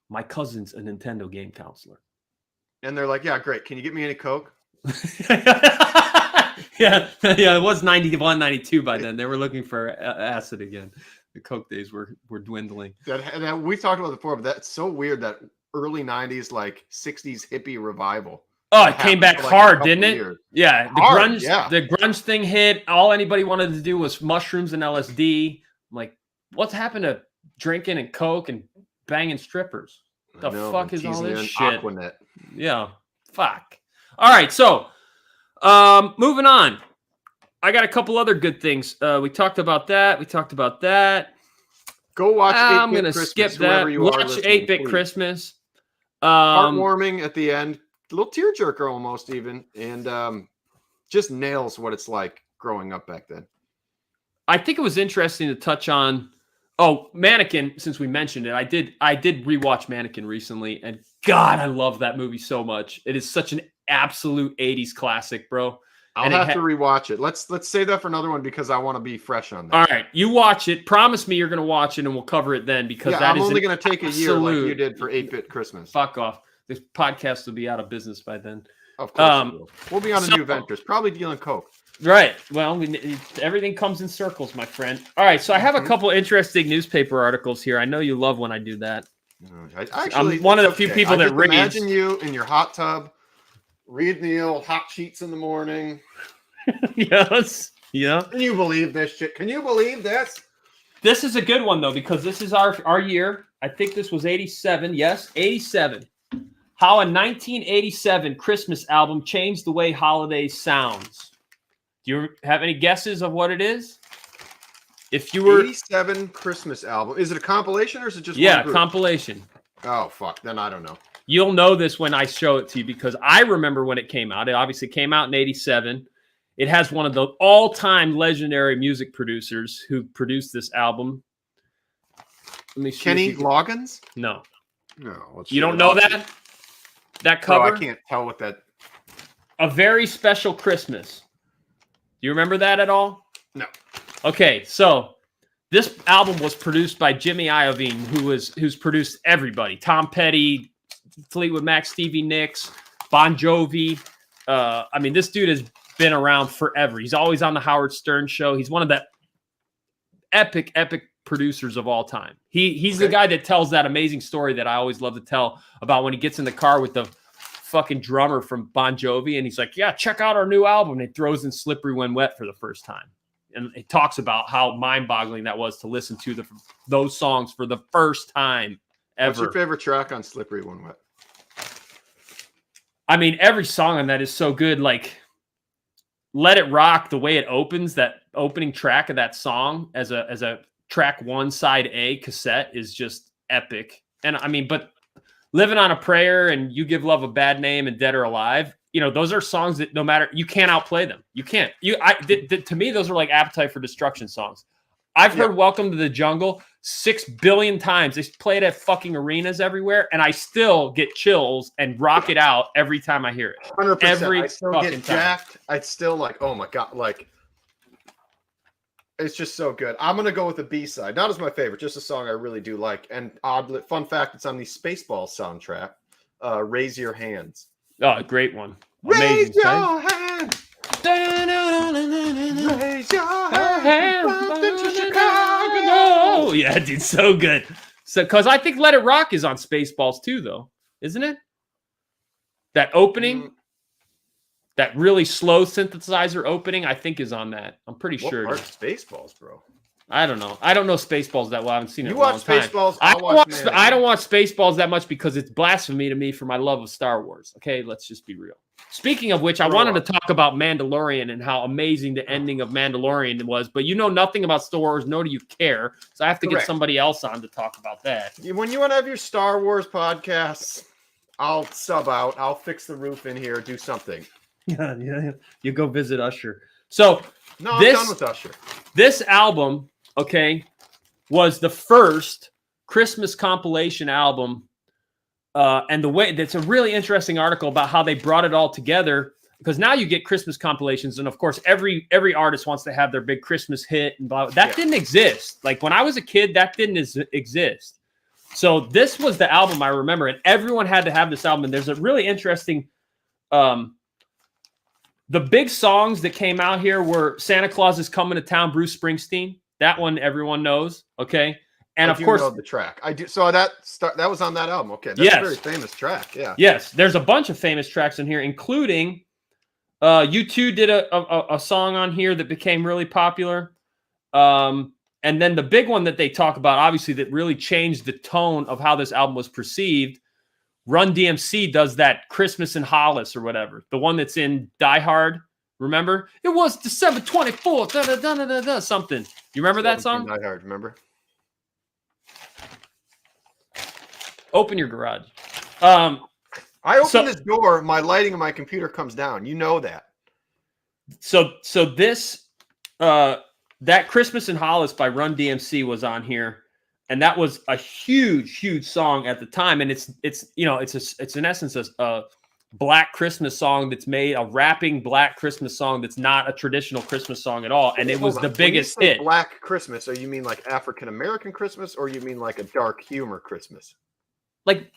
my cousin's a Nintendo game counselor. And they're like, yeah, great. Can you get me any Coke? yeah, it was 91, 92 by then. They were looking for acid again. The Coke days were dwindling. That we talked about before, but that's so weird that early 90s, like 60s hippie revival. Oh, it came back hard, didn't it? Years. Yeah. The grunge thing hit. All anybody wanted to do was mushrooms and LSD. I'm like, what's happened to drinking and Coke and banging strippers? The fuck is all this shit? Aquanet. Yeah. Fuck. All right. So, moving on. I got a couple other good things. We talked about that. Go watch 8-Bit I'm going to skip that. Watch 8-Bit Christmas. Heartwarming at the end. A little tearjerker almost even. And just nails what it's like growing up back then. I think it was interesting to touch on. Mannequin, since we mentioned it, I did rewatch Mannequin recently, and God, I love that movie so much. It is such an absolute 80s classic, bro. I'll have to rewatch it. Let's save that for another one because I want to be fresh on that. All right, you watch it. Promise me you're going to watch it, and we'll cover it then because I'm only going to take a year like you did for 8-Bit Christmas. Fuck off. This podcast will be out of business by then. Of course, we'll be on a new ventures, probably dealing Coke. Right. Well, everything comes in circles, my friend. All right. So I have a couple interesting newspaper articles here. I know you love when I do that. I'm one of the few people that reads. Imagine you in your hot tub, reading the old hot sheets in the morning. Yes. Yeah. Can you believe this shit? Can you believe this? This is a good one, though, because this is our year. I think this was 87. Yes, 87. How a 1987 Christmas album changed the way holidays sounds. Do you have any guesses of what it is? If you were 87 Christmas album. Is it a compilation or is it just yeah, one group? compilation. Oh fuck, then I don't know. You'll know this when I show it to you because I remember when it came out. It obviously came out in 87. It has one of the all-time legendary music producers who produced this album. Let me see. Kenny Loggins? No. No. You don't know that? That cover? Bro, I can't tell what that. A Very Special Christmas. Do you remember that at all? No. Okay, so this album was produced by Jimmy Iovine, who's produced everybody. Tom Petty, Fleetwood Mac, Stevie Nicks, Bon Jovi. I mean, this dude has been around forever. He's always on the Howard Stern show. He's one of the epic producers of all time. He's the guy that tells that amazing story that I always love to tell about when he gets in the car with the fucking drummer from Bon Jovi and he's like, yeah, check out our new album. And he throws in Slippery When Wet for the first time. And it talks about how mind-boggling that was to listen to those songs for the first time ever. What's your favorite track on Slippery When Wet? I mean, every song on that is so good. Like, Let It Rock, the way it opens, that opening track of that song as a track 1 side A cassette is just epic. And I mean, but Living on a Prayer and You Give Love a Bad Name and Dead or Alive, those are songs that no matter, you can't outplay them. You can't. To me, those are like Appetite for Destruction songs. I've heard Welcome to the Jungle 6 billion times. They play it at fucking arenas everywhere, and I still get chills and rock it out every time I hear it. 100%. Every I still fucking get time. jacked. I'd still like, oh my God, like, it's just so good. I'm going to go with the B-side. Not as my favorite, just a song I really do like. And oddly, fun fact, it's on the Spaceballs soundtrack, Raise Your Hands. Oh, great one. Raise Amazing. your hand. Raise your hand. To Chicago. Oh, yeah, dude, so good. So, because I think Let It Rock is on Spaceballs too, though, isn't it? That opening, that really slow synthesizer opening, I think is on that. I'm pretty sure. What part of Spaceballs, bro? I don't know. I don't know Spaceballs that well. I haven't seen it You in a long watch time. Spaceballs? I don't watch Spaceballs that much because it's blasphemy to me for my love of Star Wars. Okay, let's just be real. Speaking of which, I wanted to talk about Mandalorian and how amazing the ending of Mandalorian was, but you know nothing about Star Wars, nor do you care. So I have to get somebody else on to talk about that. When you want to have your Star Wars podcasts, I'll sub out. I'll fix the roof in here, do something. Yeah. You go visit Usher. So no, I'm done with Usher. This album, okay, was the first Christmas compilation album. And the way that's a really interesting article about how they brought it all together, because now you get Christmas compilations. And of course, every artist wants to have their big Christmas hit and blah. That didn't exist. Like when I was a kid, that didn't exist. So this was the album I remember, and everyone had to have this album. And there's a really interesting, the big songs that came out here were Santa Claus Is Coming to Town, Bruce Springsteen. That one everyone knows. Okay. And of course, know the track. I do. So that was on that album. Okay, that's a very famous track. Yeah. Yes, there's a bunch of famous tracks in here, including U2 did a song on here that became really popular. And then the big one that they talk about, obviously, that really changed the tone of how this album was perceived. Run DMC does that Christmas in Hollis or whatever, the one that's in Die Hard. Remember? It was December 24th. Something. You remember that song? Die Hard. Remember? Open your garage. I open this door, my lighting on my computer comes down. You know that. So this that Christmas in Hollis by Run DMC was on here, and that was a huge song at the time. And it's in essence a black Christmas song that's made, a rapping black Christmas song that's not a traditional Christmas song at all. And it was the biggest hit. Black Christmas, or you mean like African American Christmas, or you mean like a dark humor Christmas? Like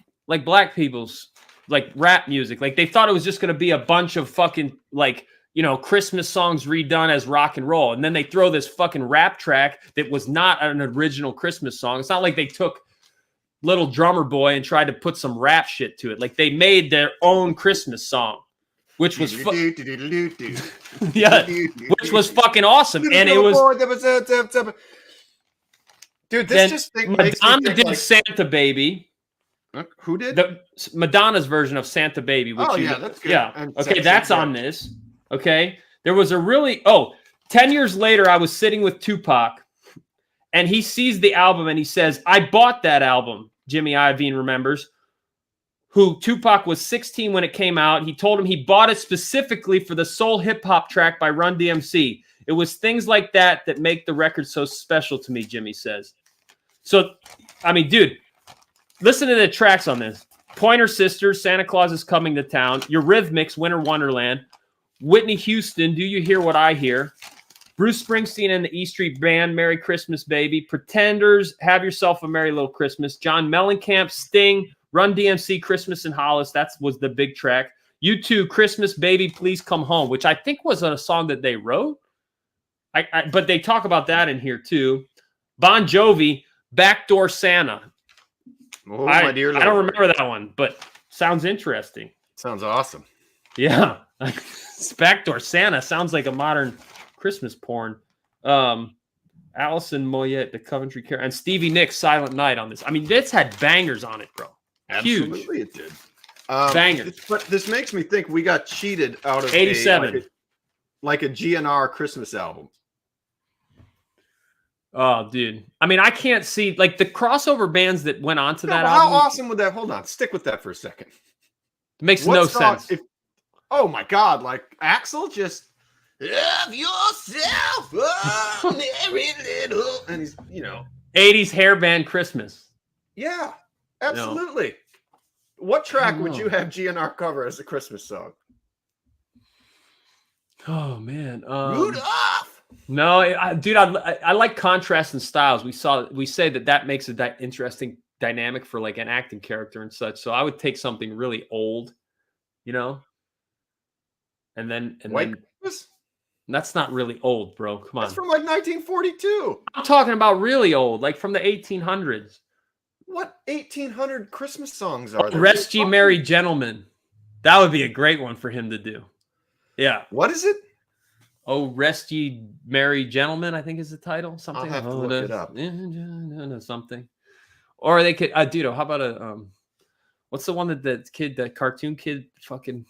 black people's like rap music. Like they thought it was just going to be a bunch of fucking Christmas songs redone as rock and roll. And then they throw this fucking rap track that was not an original Christmas song. It's not like they took Little Drummer Boy and tried to put some rap shit to it. Like they made their own Christmas song, which was which was fucking awesome. And it was dude, this just Madonna did Santa Baby. Who did? Madonna's version of Santa Baby. Which that's good. Yeah. Okay, that's on this. Okay. There was a really 10 years later, I was sitting with Tupac and he sees the album and he says, I bought that album. Jimmy Iovine remembers, who Tupac was 16 when it came out. He told him he bought it specifically for the soul hip hop track by Run DMC. It was things like that that make the record so special to me, Jimmy says. So, I mean, dude, listen to the tracks on this. Pointer Sisters, Santa Claus is Coming to Town, Eurythmics, Winter Wonderland, Whitney Houston, Do You Hear What I Hear, Bruce Springsteen and the E Street Band, Merry Christmas, Baby, Pretenders, Have Yourself a Merry Little Christmas, John Mellencamp, Sting, Run DMC, Christmas in Hollis, that was the big track. U2, Christmas, Baby, Please Come Home, which I think was a song that they wrote. But they talk about that in here too. Bon Jovi, Backdoor Santa. Oh, my dear Lord. I don't remember that one, but sounds interesting. Sounds awesome. Yeah. Backdoor Santa sounds like a modern Christmas porn. Alison Moyet, The Coventry Care, and Stevie Nicks, Silent Night on this. I mean, this had bangers on it, bro. Absolutely, it did. Bangers. But this makes me think we got cheated out of 87. like a GNR Christmas album. Oh, dude. I mean, I can't see like the crossover bands that went on to that how album. awesome would that? Hold on, stick with that for a second. It makes no sense. Oh my God, like Axl just love yourself, oh, very little, and he's 80s hair band Christmas. Yeah, absolutely. No. What track would you have GNR cover as a Christmas song? Oh man, Rudolph. No, dude, I like contrast and styles. We say that makes a interesting dynamic for like an acting character and such. So I would take something really old, and then Christmas? That's not really old, bro. Come on, that's from like 1942. I'm talking about really old, like from the 1800s. What 1800 Christmas songs are there? Rest Ye Merry Gentlemen. That would be a great one for him to do. Yeah. What is it? Oh, Rest Ye Merry Gentlemen, I think is the title. Something. I'll have to look it up. Something. Or they could, dude, how about what's the one that cartoon kid fucking,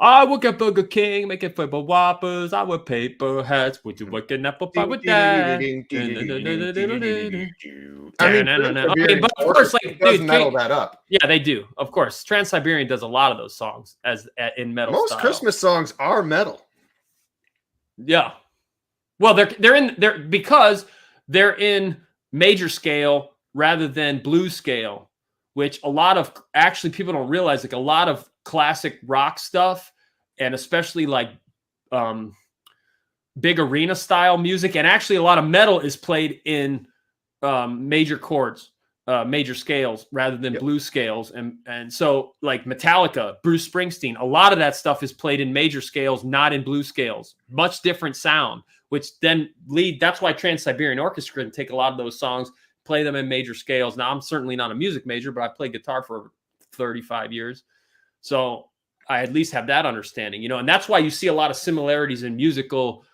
I work at Burger King, making flipper whoppers, I wear paper hats, would you work an apple pie with that? I mean, but of course, like, dude, metal that up. Yeah, they do. Of course, Trans-Siberian does a lot of those songs in metal. Most style. Christmas songs are metal. Yeah. Well, they're because they're in major scale rather than blues scale, which a lot of actually people don't realize, like a lot of classic rock stuff and especially like big arena style music, and actually a lot of metal is played in major chords, major scales rather than blues scales. And so like Metallica, Bruce Springsteen, a lot of that stuff is played in major scales, not in blues scales. Much different sound, which then that's why Trans-Siberian Orchestra can take a lot of those songs, play them in major scales. Now, I'm certainly not a music major, but I played guitar for 35 years. So I at least have that understanding, and that's why you see a lot of similarities in musical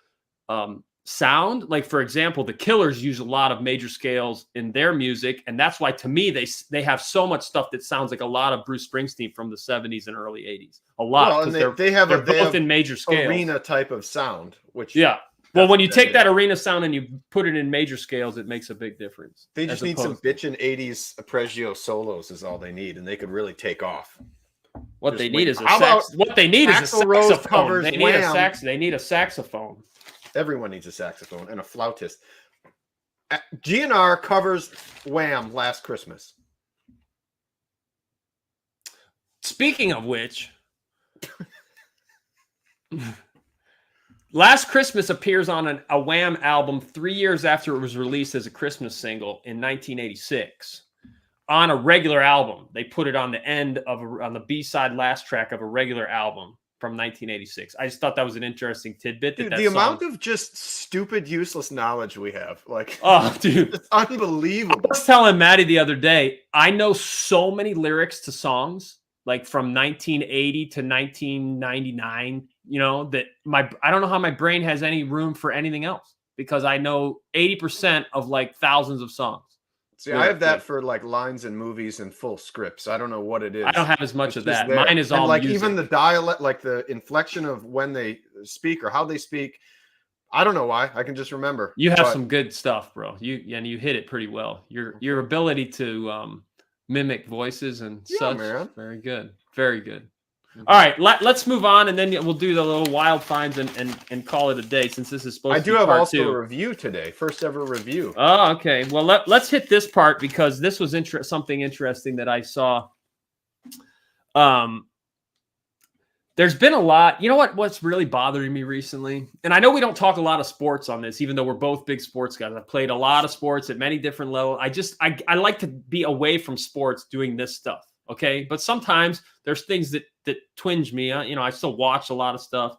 sound. Like, for example, the Killers use a lot of major scales in their music. And that's why, to me, they have so much stuff that sounds like a lot of Bruce Springsteen from the 70s and early 80s. A lot. Well, and they have both in major scales. Arena type of sound, which well, when you take that arena sound and you put it in major scales, it makes a big difference. They just need some bitchin' 80s arpeggio solos is all they need, and they could really take off. What they need is a saxophone. They need a saxophone. Everyone needs a saxophone and a flautist. GNR covers Wham! Last Christmas. Speaking of which, Last Christmas appears on a Wham! Album 3 years after it was released as a Christmas single in 1986. On a regular album, they put it on the end on the B-side last track of a regular album from 1986. I just thought that was an interesting tidbit. The amount of just stupid, useless knowledge we have, like, oh, dude, it's unbelievable. I was telling Maddie the other day, I know so many lyrics to songs like from 1980 to 1999. That I don't know how my brain has any room for anything else because I know 80% of like thousands of songs. See, I have that for like lines in movies and full scripts. I don't know what it is. I don't have as much of that. Mine is all like music. Even the dialect, like the inflection of when they speak or how they speak. I don't know why. I can just remember. You have some good stuff, bro. You hit it pretty well. Your ability to mimic voices and such, man. very good, very good. All right, let's move on, and then we'll do the little wild finds and call it a day, since this is supposed to be I do have part also two. a review today, first ever review. Oh, okay. Well, let's hit this part, because this was something interesting that I saw. There's been a lot. You know what's really bothering me recently? And I know we don't talk a lot of sports on this, even though we're both big sports guys. I've played a lot of sports at many different levels. I like to be away from sports doing this stuff. Okay. But sometimes there's things that twinge me. I still watch a lot of stuff.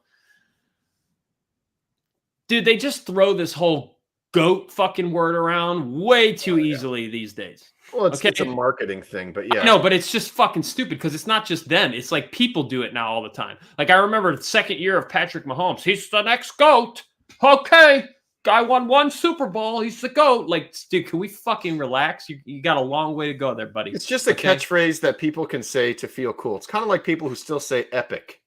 Dude, they just throw this whole GOAT fucking word around way too easily these days. Well, it's a marketing thing, but yeah. No, but it's just fucking stupid, because it's not just them. It's like people do it now all the time. Like, I remember the second year of Patrick Mahomes. He's the next GOAT. Okay. Guy won 1 Super Bowl. He's the GOAT. Like, dude, can we fucking relax? You got a long way to go there, buddy. It's just a catchphrase that people can say to feel cool. It's kind of like people who still say epic.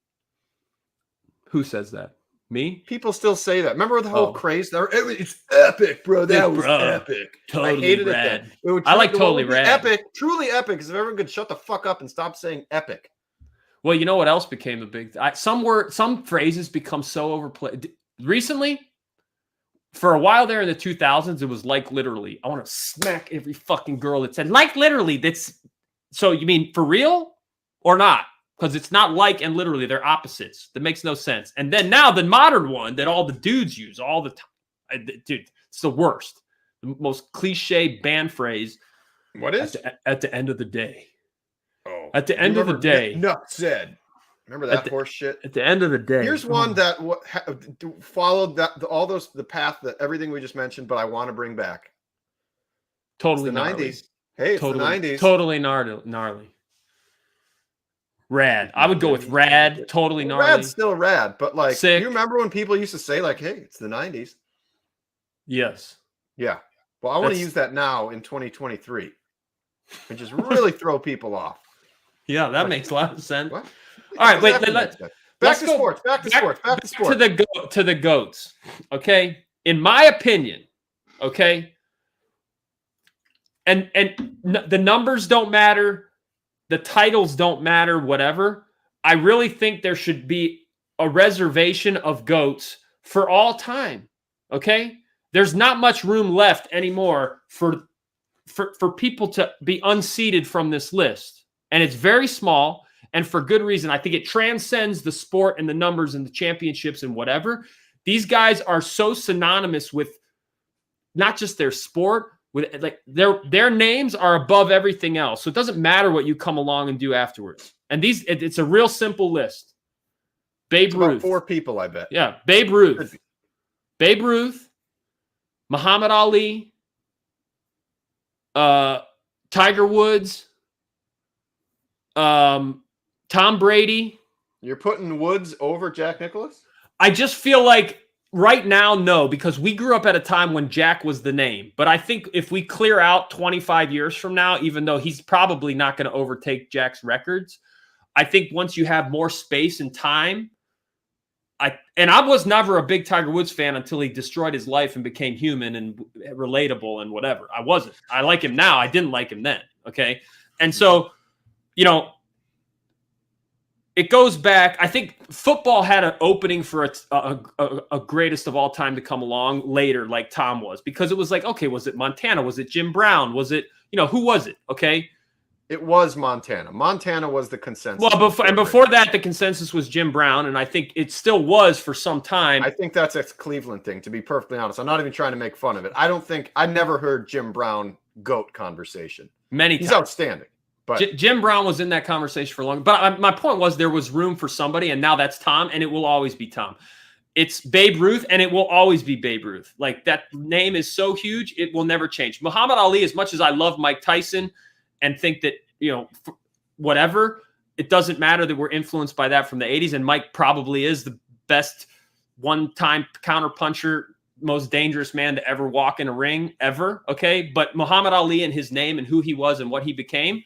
Who says that? Me? People still say that. Remember the whole craze? It's epic, bro. That was epic. Totally I hated rad. it then. I like totally rad. Epic, truly epic. Because if everyone could shut the fuck up and stop saying epic. Well, you know what else became a big? Some phrases become so overplayed. Recently, for a while there in the 2000s, it was like literally. I want to smack every fucking girl that said like literally. So you mean for real or not? Because it's not like and literally, they're opposites. That makes no sense. And then now the modern one that all the dudes use all the time. Dude, it's the worst. The most cliche band phrase. What is? At the end of the day. Oh. At the end of the day. Nuck said. Remember that horse shit? At the end of the day. Here's one that followed the path that everything we just mentioned, but I want to bring back. Totally it's the gnarly. 90s. Hey, it's the 90s. Totally gnarly. Rad. I would go with rad. Totally gnarly. Rad's still rad, but like, sick. You remember when people used to say like, "Hey, it's the 90s." Yes. Yeah. Well, I want to use that now in 2023, and just really throw people off. Yeah, that makes a lot of sense. What? All right, wait. Back to sports. Back to sports. To the GOATs. Okay, in my opinion. Okay. And the numbers don't matter. The titles don't matter, whatever. I really think there should be a reservation of GOATs for all time. Okay? There's not much room left anymore for people to be unseated from this list. And it's very small, and for good reason. I think it transcends the sport and the numbers and the championships and whatever. These guys are so synonymous with not just their sport, with like their names are above everything else. So it doesn't matter what you come along and do afterwards. And it's a real simple list. Babe Ruth. 4 people, I bet. Yeah. Babe Ruth. Muhammad Ali. Tiger Woods. Tom Brady. You're putting Woods over Jack Nicklaus? I just feel like right now, no, because we grew up at a time when Jack was the name. But I think if we clear out 25 years from now, even though he's probably not going to overtake Jack's records, I think once you have more space and time, I was never a big Tiger Woods fan until he destroyed his life and became human and relatable and whatever. I wasn't. I like him now. I didn't like him then. Okay. And so, it goes back. I think football had an opening for a greatest of all time to come along later, like Tom was, because it was like, okay, was it Montana? Was it Jim Brown? Was it, who was it? Okay. It was Montana. Montana was the consensus. Well, before that, the consensus was Jim Brown, and I think it still was for some time. I think that's a Cleveland thing, to be perfectly honest. I'm not even trying to make fun of it. I never heard Jim Brown GOAT conversation. Many times. He's outstanding. But Jim Brown was in that conversation for long. But my point was there was room for somebody, and now that's Tom, and it will always be Tom. It's Babe Ruth, and it will always be Babe Ruth. Like, that name is so huge, it will never change. Muhammad Ali, as much as I love Mike Tyson and think that, whatever, it doesn't matter that we're influenced by that from the 80s, and Mike probably is the best one-time counterpuncher, most dangerous man to ever walk in a ring, ever, okay? But Muhammad Ali and his name and who he was and what he became,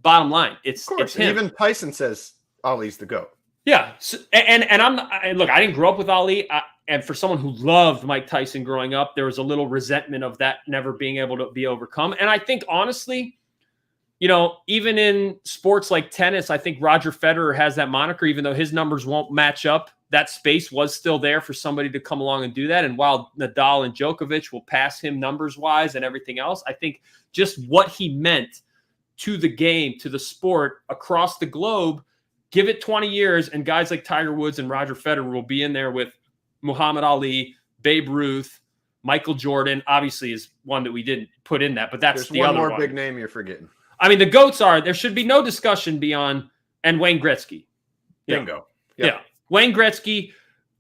bottom line, it's him. Even Tyson says Ali's the GOAT. Yeah, so, and I'm not, look, I didn't grow up with Ali, And for someone who loved Mike Tyson growing up, there was a little resentment of that never being able to be overcome. And I think, honestly, you know, even in sports like tennis, I think Roger Federer has that moniker, even though his numbers won't match up. That space was still there for somebody to come along and do that. And while Nadal and Djokovic will pass him numbers-wise and everything else, I think just what he meant to the game, to the sport across the globe, give it 20 years, and guys like Tiger Woods and Roger Federer will be in there with Muhammad Ali, Babe Ruth, Michael Jordan, obviously is one that we didn't put in that, but that's the other one. There's one more big name you're forgetting. I mean, the GOATs there should be no discussion beyond, and Wayne Gretzky. Bingo. Yeah. Wayne Gretzky,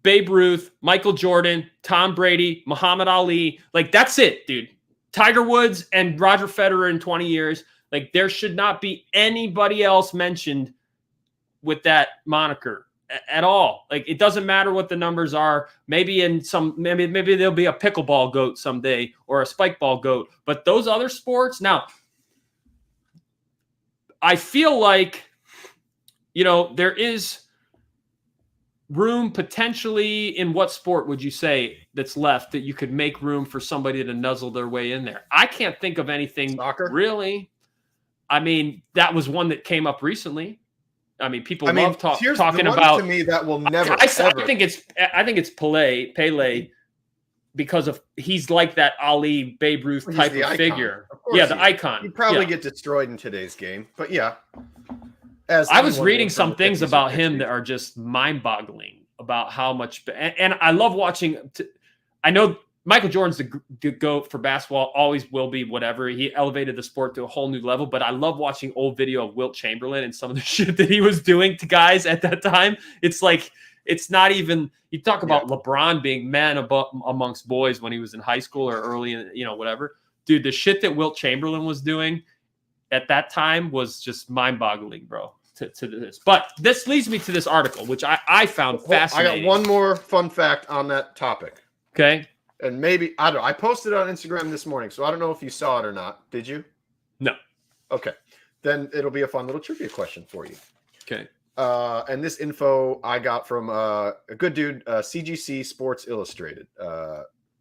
Babe Ruth, Michael Jordan, Tom Brady, Muhammad Ali. Like, that's it, dude. Tiger Woods and Roger Federer in 20 years. Like, there should not be anybody else mentioned with that moniker at all. Like, it doesn't matter what the numbers are. Maybe maybe there'll be a pickleball GOAT someday or a spikeball GOAT. But those other sports, now, I feel like, you know, there is room potentially in what sport would you say that's left that you could make room for somebody to nuzzle their way in there? I can't think of anything. Soccer? Really. I mean, that was one that came up recently. I mean, people love talking about. To me, that will never. I think it's Pele because of he's like that Ali Babe Ruth type of figure. Yeah, the icon. He'd probably get destroyed in today's game, but yeah. I was reading some things about him that are just mind-boggling about how much, and I love watching. I know Michael Jordan's the GOAT for basketball, always will be, whatever. He elevated the sport to a whole new level, but I love watching old video of Wilt Chamberlain and some of the shit that he was doing to guys at that time. It's like, it's not even, you talk about LeBron being man amongst boys when he was in high school or early in, you know, whatever. Dude, the shit that Wilt Chamberlain was doing at that time was just mind-boggling, bro. To this, but this leads me to this article, which I found fascinating. I got one more fun fact on that topic. Okay, and maybe I don't know. I posted it on Instagram this morning, so I don't know if you saw it or not. Did you? No. Okay, then it'll be a fun little trivia question for you. Okay. And this info I got from a good dude, CGC Sports Illustrated.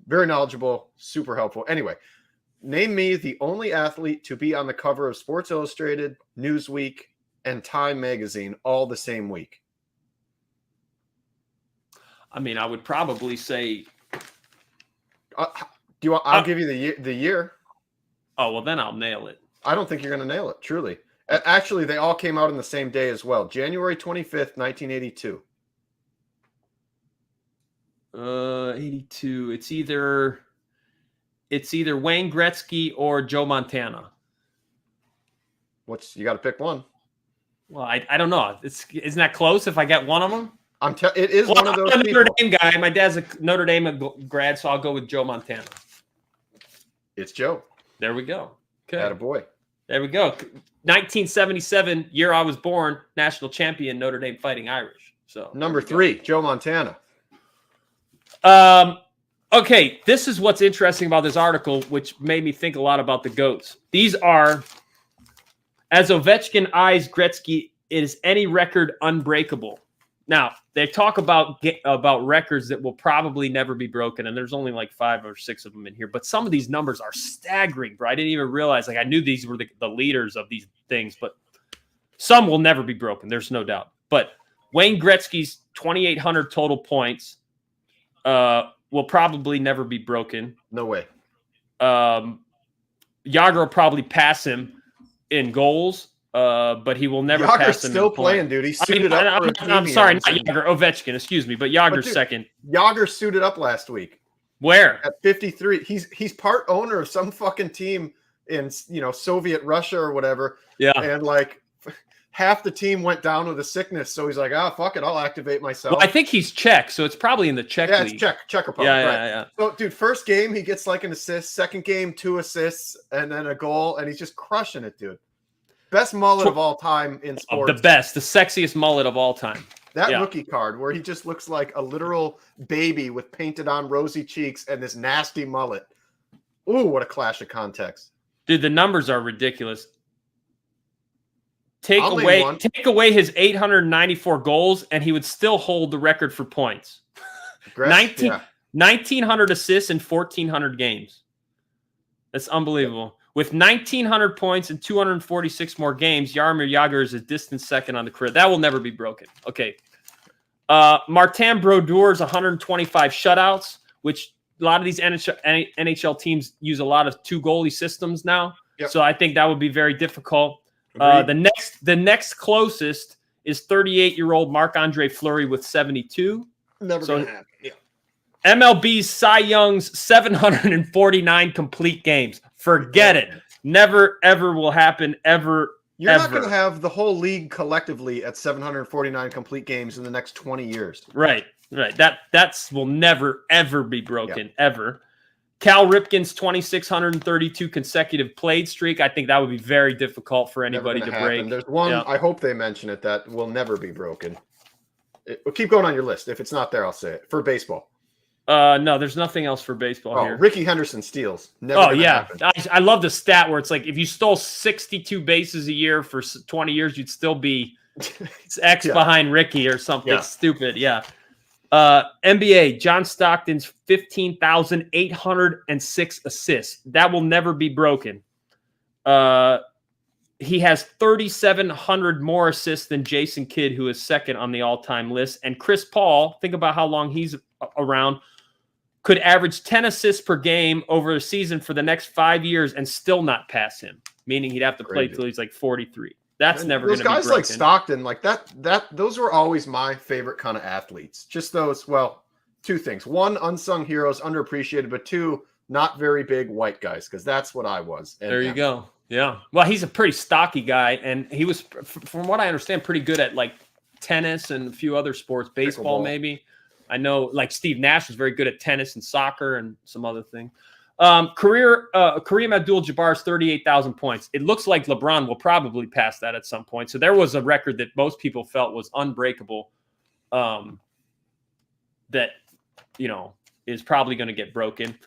Very knowledgeable, super helpful. Anyway, name me the only athlete to be on the cover of Sports Illustrated, Newsweek, and Time magazine all the same week. I mean, I would probably say. Do you want? I'll give you the year. Oh well, then I'll nail it. I don't think you're going to nail it. Truly, actually, they all came out on the same day as well. January 25th, 1982. 82. It's either Wayne Gretzky or Joe Montana. You got to pick one. Well, I don't know. Isn't that close if I get one of them? It is one of those. I'm a Notre Dame guy. My dad's a Notre Dame grad, so I'll go with Joe Montana. It's Joe. There we go. Okay. Attaboy. There we go. 1977, year I was born, national champion, Notre Dame Fighting Irish. So number 3, Joe Montana. Okay, this is what's interesting about this article, which made me think a lot about the GOATs. These are. As Ovechkin eyes Gretzky, is any record unbreakable? Now, they talk about records that will probably never be broken, and there's only like 5 or 6 of them in here. But some of these numbers are staggering, bro. I didn't even realize. Like, I knew these were the leaders of these things, but some will never be broken. There's no doubt. But Wayne Gretzky's 2,800 total points will probably never be broken. No way. Yager will probably pass him in goals, but he will never pass him. Still playing, dude. He's suited up. I'm sorry, not Yager, Ovechkin. Excuse me, but Yager's second. Yager suited up last week. Where? At 53. He's part owner of some fucking team in Soviet Russia or whatever. Yeah, and like half the team went down with a sickness, so he's like, fuck it, I'll activate myself. Well, I think he's Czech, so it's probably in the Czech league. It's Czech Republic. Yeah. So, dude, first game he gets like an assist. Second game, 2 assists, and then a goal, and he's just crushing it, dude. Best mullet of all time in sports. The sexiest mullet of all time. That rookie card where he just looks like a literal baby with painted on rosy cheeks and this nasty mullet. Ooh, what a clash of context. Dude, the numbers are ridiculous. Take away his 894 goals, and he would still hold the record for points. 19, Yeah. 1,900 assists in 1,400 games. That's unbelievable. With 1,900 points and 246 more games, Jaromir Jagr is a distant second on the career. That will never be broken. Okay. Martin Brodeur's 125 shutouts, which a lot of these NHL teams use a lot of 2-goalie systems now. Yep. So I think that would be very difficult. The next closest is 38-year-old Marc-Andre Fleury with 72. Never going to happen. Yeah. MLB's Cy Young's 749 complete games. Forget it. Never, ever will happen, ever. You're not going to have the whole league collectively at 749 complete games in the next 20 years. Right. That's will never, ever be broken, ever. Cal Ripken's 2,632 consecutive played streak. I think that would be very difficult for anybody to break. There's one, I hope they mention it, that will never be broken. We'll keep going on your list. If it's not there, I'll say it. For baseball. No, there's nothing else for baseball here. Ricky Henderson steals. Never happen. I love the stat where it's like if you stole 62 bases a year for 20 years, you'd still be X behind Ricky or something stupid. Yeah. NBA, John Stockton's 15,806 assists. That will never be broken. He has 3,700 more assists than Jason Kidd, who is second on the all-time list. And Chris Paul, think about how long he's around, could average 10 assists per game over a season for the next 5 years and still not pass him, meaning he'd have to play till he's like 43. That's never going to be broken. Those guys like Stockton, like those were always my favorite kind of athletes. Just those, two things. One, unsung heroes, underappreciated, but two, not very big white guys, because that's what I was. There you go. Yeah. Well, he's a pretty stocky guy, and he was, from what I understand, pretty good at like tennis and a few other sports, baseball maybe. I know like Steve Nash was very good at tennis and soccer and some other thing. Kareem Abdul-Jabbar's 38,000 points. It looks like LeBron will probably pass that at some point. So there was a record that most people felt was unbreakable that, is probably going to get broken.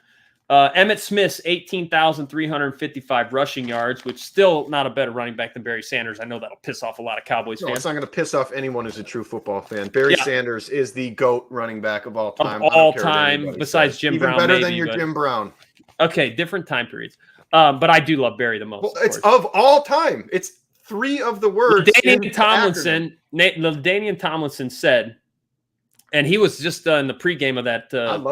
Emmitt Smith's 18,355 rushing yards, which still not a better running back than Barry Sanders. I know that'll piss off a lot of Cowboys fans. It's not going to piss off anyone who's a true football fan. Barry Sanders is the GOAT running back of all time. Besides Jim Brown. Even better than your Jim Brown. Okay, different time periods. But I do love Barry the most. Well, it's of all time. It's three of the words. LaDainian Tomlinson said, and he was just in the pregame of that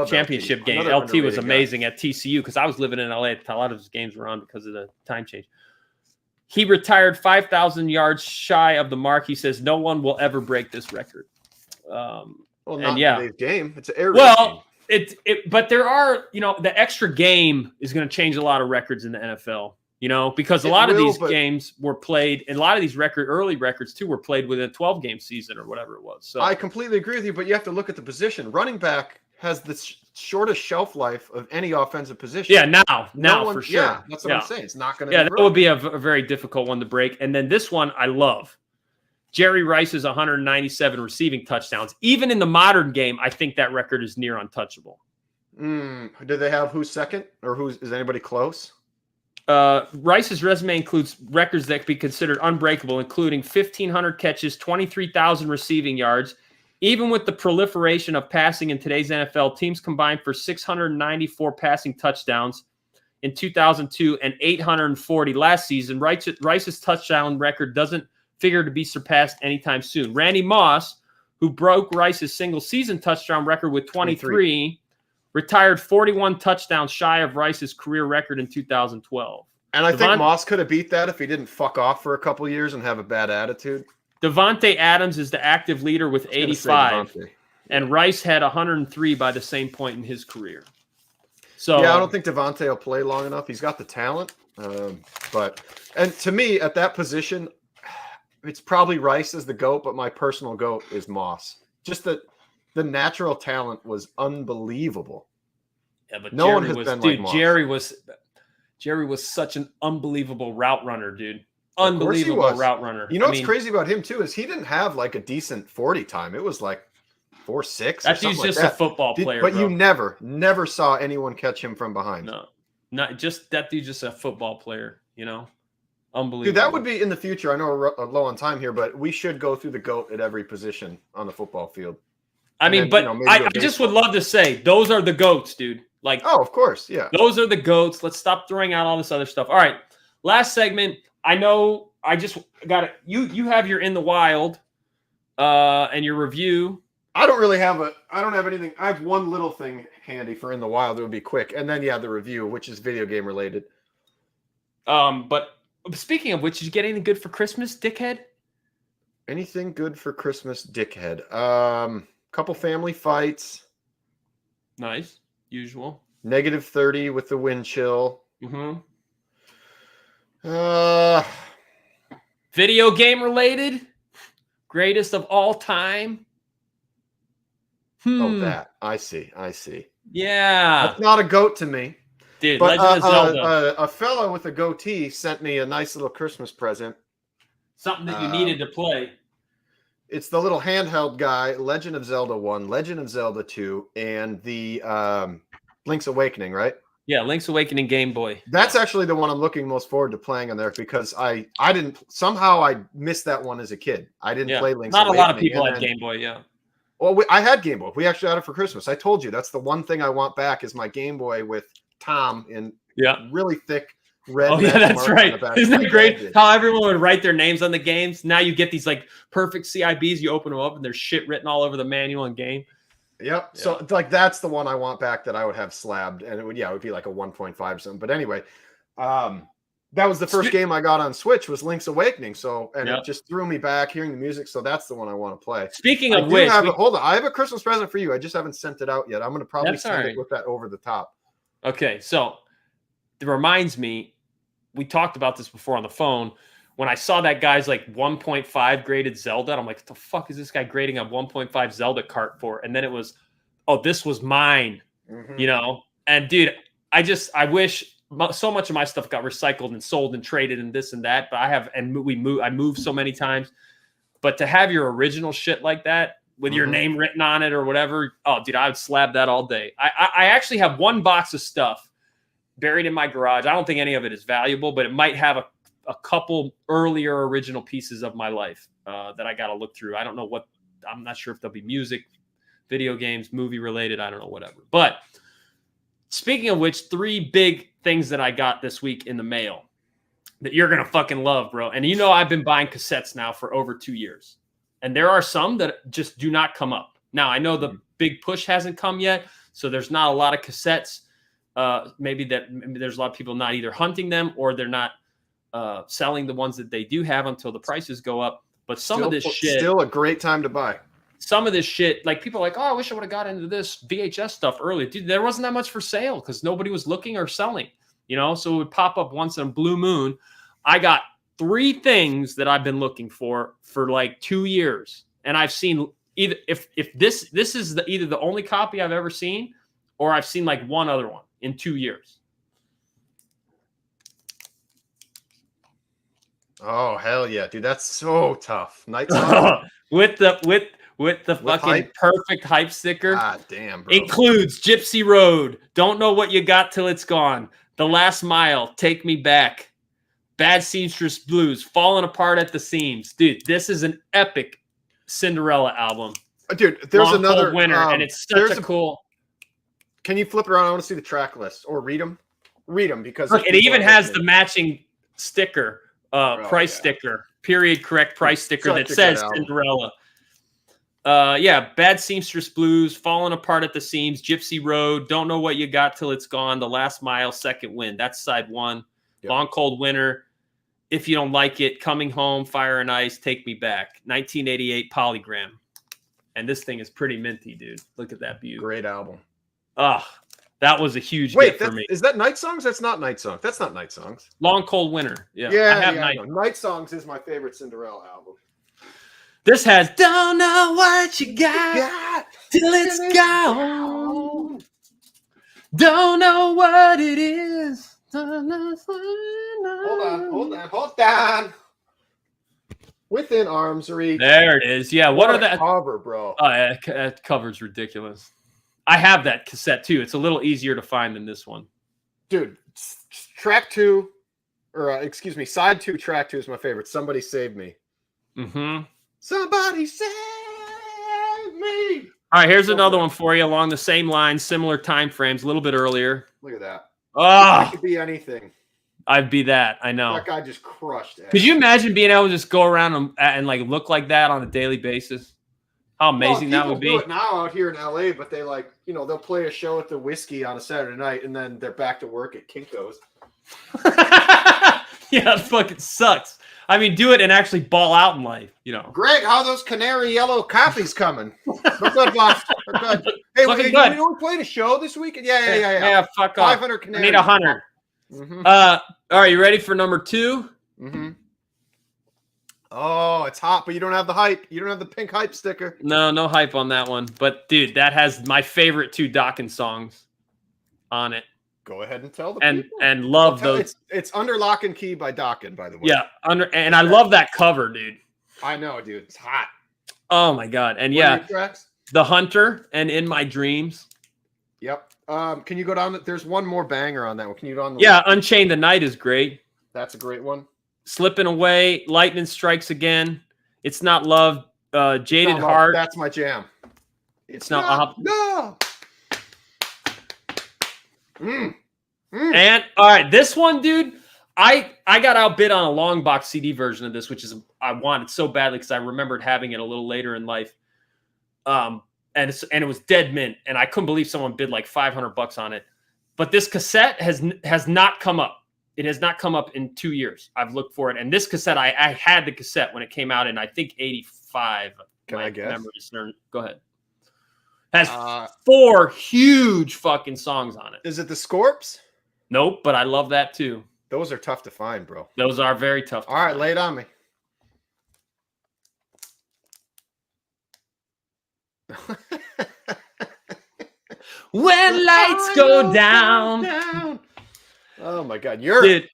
championship game. LT was amazing at TCU because I was living in LA. A lot of his games were on because of the time change. He retired 5,000 yards shy of the mark. He says no one will ever break this record. Not in today's game. It's an air game. But there are, the extra game is going to change a lot of records in the NFL. Because a lot of these games were played, and a lot of these early records too were played within a 12-game season or whatever it was. So I completely agree with you, but you have to look at the position. Running back has the shortest shelf life of any offensive position. Yeah, now for sure. Yeah, that's what I'm saying. It's not going to. Yeah, that would be a very difficult one to break. And then this one I love. Jerry Rice's 197 receiving touchdowns. Even in the modern game, I think that record is near untouchable. Do they have who's second, or is anybody close? Rice's resume includes records that could be considered unbreakable, including 1,500 catches, 23,000 receiving yards. Even with the proliferation of passing in today's NFL, teams combined for 694 passing touchdowns in 2002 and 840 last season. Rice's touchdown record doesn't figure to be surpassed anytime soon. Randy Moss, who broke Rice's single-season touchdown record with 23, retired 41 touchdowns shy of Rice's career record in 2012. And I think Moss could have beat that if he didn't fuck off for a couple years and have a bad attitude. Devontae Adams is the active leader with 85, and Rice had 103 by the same point in his career. So I don't think Devontae will play long enough. He's got the talent, and to me, at that position, it's probably Rice as the GOAT, but my personal GOAT is Moss. Just the natural talent was unbelievable. Yeah, but no one has been like Moss. Jerry was such an unbelievable route runner, dude. Unbelievable route runner. What's crazy about him too is he didn't have like a decent 40 time. It was like 4.6. That dude's just a football player. But you never saw anyone catch him from behind. No, not just that dude's just a football player. Unbelievable. Dude, that would be in the future. I know we're low on time here, but we should go through the GOAT at every position on the football field. I And mean, then, but maybe I just would love to say those are the GOATs, dude. Like, oh, of course, yeah. those are the GOATs. Let's stop throwing out all this other stuff. All right, last segment. I know I just got it. You have your In the Wild and your review. I don't have anything. I have one little thing handy for In the Wild. It would be quick. And then, the review, which is video game related. But speaking of which, did you get anything good for Christmas, dickhead? Anything good for Christmas, dickhead? Couple family fights. Nice. Usual. -30 with the wind chill. Mm-hmm. Video game related? Greatest of all time? Oh, that. I see. Yeah. That's not a goat to me. Dude, But Legend of Zelda. a fella with a goatee sent me a nice little Christmas present. Something that you needed to play. It's the little handheld guy, Legend of Zelda 1, Legend of Zelda 2, and the Link's Awakening, right? Yeah, Link's Awakening Game Boy. That's actually the one I'm looking most forward to playing on there because I missed that one as a kid. I didn't play Link's Awakening. Not a lot of people had Game Boy, yeah. Well, I had Game Boy. We actually had it for Christmas. I told you that's the one thing I want back is my Game Boy with Tom in really thick red. Oh yeah, that's right. Isn't that great how everyone would write their names on the games? Now you get these like perfect CIBs. You open them up and there's shit written all over the manual and game. Yep. Yeah. So like that's the one I want back that I would have slabbed, and it would be like a 1.5 or something. But anyway, that was the first game I got on Switch was Link's Awakening. So it just threw me back hearing the music. So that's the one I want to play. Speaking of which, hold on, I have a Christmas present for you. I just haven't sent it out yet. I'm going to probably send it with that over the top. Okay, so it reminds me, we talked about this before on the phone. When I saw that guy's like 1.5 graded Zelda, I'm like, what the fuck is this guy grading a 1.5 Zelda cart for? And then it was, oh, this was mine, And dude, I wish so much of my stuff got recycled and sold and traded and this and that. But I moved so many times. But to have your original shit like that with your name written on it or whatever, oh, dude, I would slab that all day. I actually have one box of stuff buried in my garage. I don't think any of it is valuable, but it might have a couple earlier original pieces of my life that I got to look through. I don't know what, I'm not sure if they'll be music, video games, movie related. I don't know, whatever. But speaking of which, 3 big things that I got this week in the mail that you're going to fucking love, bro. And I've been buying cassettes now for over 2 years. And there are some that just do not come up. Now, I know the big push hasn't come yet, so there's not a lot of cassettes. Maybe there's a lot of people not either hunting them or they're not selling the ones that they do have until the prices go up. But some of this shit, still a great time to buy. Some of this shit, like people are like, oh, I wish I would have got into this VHS stuff earlier. Dude, there wasn't that much for sale because nobody was looking or selling, so it would pop up once in a blue moon. I got 3 things that I've been looking for like 2 years. And I've seen either if this is either the only copy I've ever seen or I've seen like one other one in 2 years. Oh, hell yeah, dude. That's so tough. Night Song. with the fucking hype? Perfect hype sticker. God damn, bro. Includes Gypsy Road. Don't know what you got till it's gone. The Last Mile. Take Me Back. Bad Seamstress Blues. Falling Apart at the Seams. Dude, this is an epic Cinderella album. Dude, there's Long another Cold Winter, and it's such a cool. Can you flip it around? I want to see the track list or read them. Read them because look, it even has the matching sticker, price sticker, period correct price sticker that says Cinderella. Bad Seamstress Blues, Falling Apart at the Seams, Gypsy Road, Don't Know What You Got Till It's Gone, The Last Mile, Second Wind. That's side 1. Yep. Long Cold Winter, If You Don't Like It, Coming Home, Fire and Ice, Take Me Back. 1988 Polygram. And this thing is pretty minty, dude. Look at that view. Great album. That was a huge hit for me. Is that Night Songs? That's not Night Songs. That's not Night Songs. Long Cold Winter. Yeah. Night Songs is my favorite Cinderella album. This has Don't Know What You Got Till It's Gone. Don't know what it is. Hold on. Within Arm's Reach. There it is. Yeah. What are the cover, bro? That cover's ridiculous. I have that cassette too. It's a little easier to find than this one. Dude, side 2, track 2 is my favorite. Somebody Save Me. Mm-hmm. Somebody save me. All right, here's So another good. one for you along the same lines, similar time frames, a little bit earlier. Look at that. Oh, It could be anything. I'd be that. I know. That guy just crushed it. Could you imagine being able to just go around and like look like that on a daily basis? How amazing that would People be. do it now out here in LA, but they like, they'll play a show at the Whiskey on a Saturday night and then they're back to work at Kinko's. Yeah, it fucking sucks. I mean, do it and actually ball out in life, Greg, how those canary yellow coffees coming? They're good, boss. They're good. Hey, Looking we good. played a show this weekend? Yeah. Yeah, fuck off. 500 I canaries. need 100. Mm-hmm. All right, you ready for number 2? Mm-hmm. Oh, it's hot, but you don't have the hype. You don't have the pink hype sticker. No hype on that one. But dude, that has my favorite 2 Dawkins songs on it. Go ahead and tell the And people. and love those. It's Under Lock and Key by Dawkins, by the way. Yeah, and I love that cover, dude. I know, dude. It's hot. Oh my god. And What are yeah, your tracks? The Hunter and In My Dreams. Yep. Can you go down? There's one more banger on that one. Can you go on? Yeah, Unchained the Night is great. That's a great one. Slipping Away, Lightning Strikes Again. It's Not Love. Jaded Heart. That's my jam. It's not. No. And all right, this one, dude. I got outbid on a long box CD version of this, which is I wanted so badly because I remembered having it a little later in life. And it was dead mint, and I couldn't believe someone bid like $500 on it. But this cassette has not come up. It has not come up in 2 years. I've looked for it, and this cassette I had the cassette when it came out in I think 85. Can I guess? Go ahead. Has 4 huge fucking songs on it. Is it the Scorps? Nope, but I love that too. Those are tough to find, bro. Those are very tough. All right, lay it on me. When lights go down. Oh my god, Europe. Dude,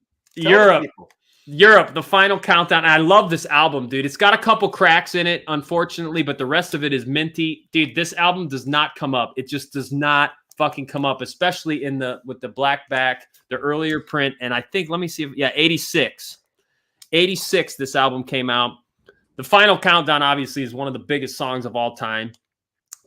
Europe, the final countdown. I love this album, dude. It's got a couple cracks in it, unfortunately, but the rest of it is minty. Dude, this album does not come up. It just does not fucking come up, especially with the black back, the earlier print. And I think, let me see 86. 86, this album came out. The final countdown, obviously, is one of the biggest songs of all time.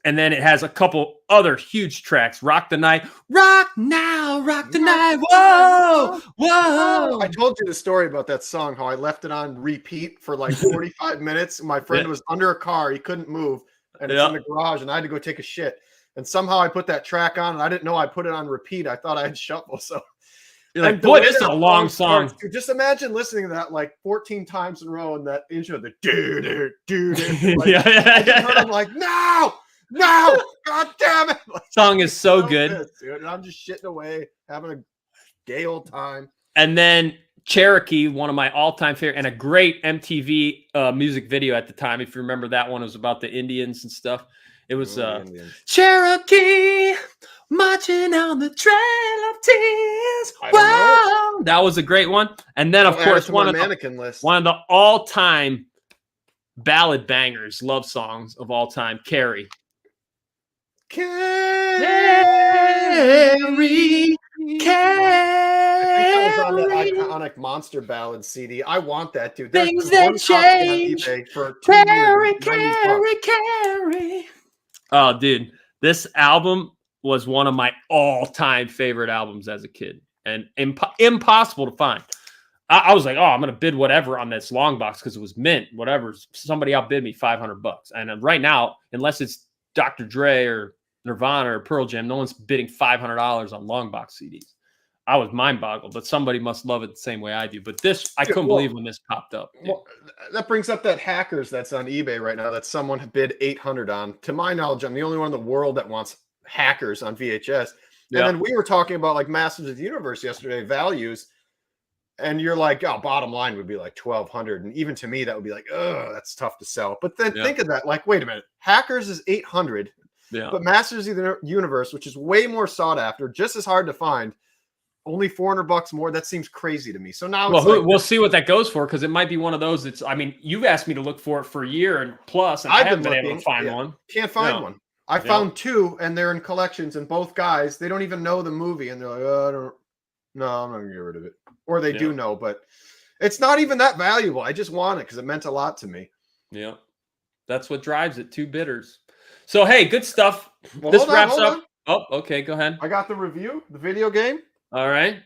And then it has a couple other huge tracks. Rock the Night. Rock now, rock the night. Whoa, whoa. I told you the story about that song, how I left it on repeat for like 45 minutes. My friend was under a car. He couldn't move. And it's in the garage. And I had to go take a shit. And somehow I put that track on. And I didn't know I put it on repeat. I thought I had shuffle. So you're like, boy, this is a long song. Dude, just imagine listening to that like 14 times in a row. And that intro, the dude. Like, yeah. I'm like, no. God damn it! Song is so good, dude. And I'm just shitting away, having a gay old time. And then Cherokee, one of my all-time favorite, and a great MTV music video at the time. If you remember that one, it was about the Indians and stuff. It was Cherokee marching on the trail of tears. Wow, that was a great one. And then, of course, one of the all-time ballad bangers, love songs of all time, Carrie. Carrie. I think that was on the iconic Monster Ballad CD. I want that, dude. Things that change. For Carrie. Oh, dude, this album was one of my all-time favorite albums as a kid, and impossible to find. I was like, oh, I'm gonna bid whatever on this long box because it was mint. Whatever, somebody outbid me $500, and right now, unless it's Dr. Dre or Nirvana or Pearl Jam, no one's bidding $500 on long box CDs. I was mind boggled, but somebody must love it the same way I do. But this, I couldn't believe when this popped up. Well, that brings up that Hackers that's on eBay right now that someone bid $800 on. To my knowledge, I'm the only one in the world that wants Hackers on VHS. And then we were talking about like Masters of the Universe yesterday, values. And you're like, oh, bottom line would be like 1,200. And even to me, that would be like, oh, that's tough to sell. But then think of that. Like, wait a minute. Hackers is 800. But Masters of the Universe, which is way more sought after, just as hard to find, only $400 more. That seems crazy to me. So now we'll see what that goes for, because it might be one of those that's, I mean, you've asked me to look for it for a year and plus, and I haven't been able to find one. Can't find one. I found 2, and they're in collections, and both guys, they don't even know the movie, and they're like, oh, I'm not going to get rid of it. Or they do know, but it's not even that valuable. I just want it because it meant a lot to me. Yeah. That's what drives it. 2 bidders. So hey, good stuff. Well, This hold on, wraps hold up. on. Oh, okay, go ahead. I got the review, the video game. All right.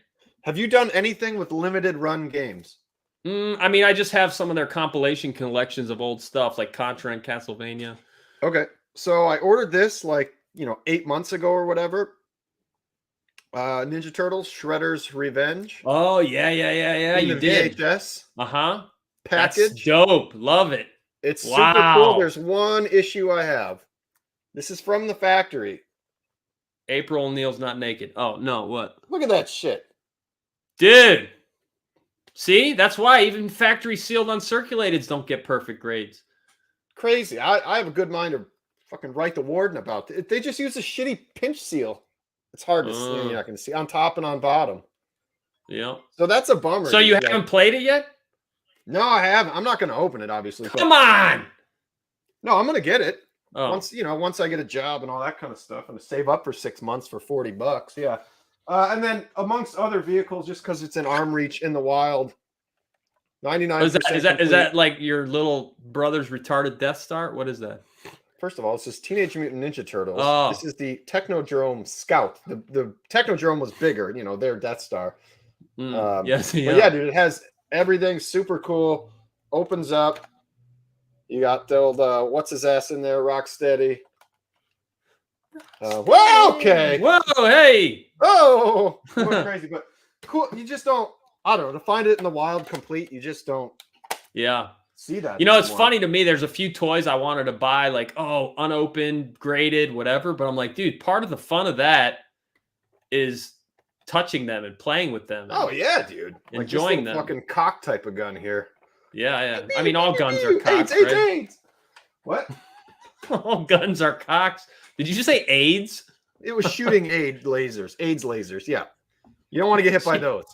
Have you done anything with limited run games? I mean, I just have some of their compilation collections of old stuff like Contra and Castlevania. Okay. So I ordered this like, 8 months ago or whatever. Ninja Turtles Shredder's Revenge Oh yeah. in You the did. VHS That's package. dope. Love it. It's super cool. Wow. There's one issue I have. This is from the factory. April O'Neil's not naked. Oh no, what? Look at that shit. Dude. See, that's why even factory sealed uncirculateds don't get perfect grades. Crazy. I have a good mind to fucking write the warden about it. They just use a shitty pinch seal. It's hard to see. You're not going to see on top and on bottom. Yeah. So that's a bummer. So you haven't played it yet? No, I haven't. I'm not going to open it, obviously. Come on. No, I'm going to get it. Oh. Once I get a job and all that kind of stuff, and to save up for 6 months for $40. Yeah. And then amongst other vehicles, just because it's in arm reach in the wild, 99%. Is that like your little brother's retarded Death Star? What is that? First of all, this is Teenage Mutant Ninja Turtles. Oh. This is the Technodrome Scout. The Technodrome was bigger, their Death Star. Yes, But yeah, dude, it has everything super cool. Opens up. You got the old what's his ass in there, Rocksteady. Whoa, okay. Whoa, hey. Oh, I'm going crazy, but cool. You just don't. I don't know. To find it in the wild, complete, you just don't. Yeah. See that. It's funny to me. There's a few toys I wanted to buy, like unopened, graded, whatever. But I'm like, dude, part of the fun of that is touching them and playing with them. Oh yeah, dude. Enjoying like this them. Fucking cock type of gun here. Yeah. I mean, all guns are cocks, AIDS, right? AIDS. What? All guns are cocks. Did you just say AIDS? It was shooting AIDS lasers. Yeah. You don't want to get hit by those.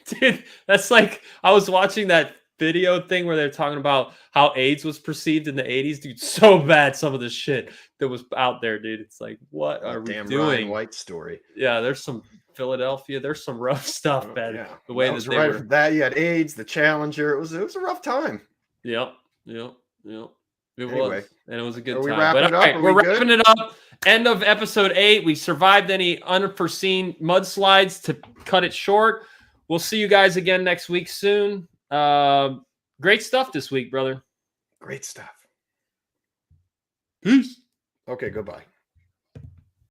Dude, that's like I was watching that video thing where they're talking about how AIDS was perceived in the 80s. Dude, so bad some of the shit that was out there, dude. It's like, what are we doing? Ryan White story. Yeah, there's some Philadelphia. There's some rough stuff, man. Yeah. The way that they were. That you had AIDS, the Challenger. It was a rough time. Yep. It was, and it was a good time. Wrapping it up? We're wrapping it up. End of episode 8. We survived any unforeseen mudslides to cut it short. We'll see you guys again next week soon. Great stuff this week, brother. Great stuff. Peace. Okay, goodbye.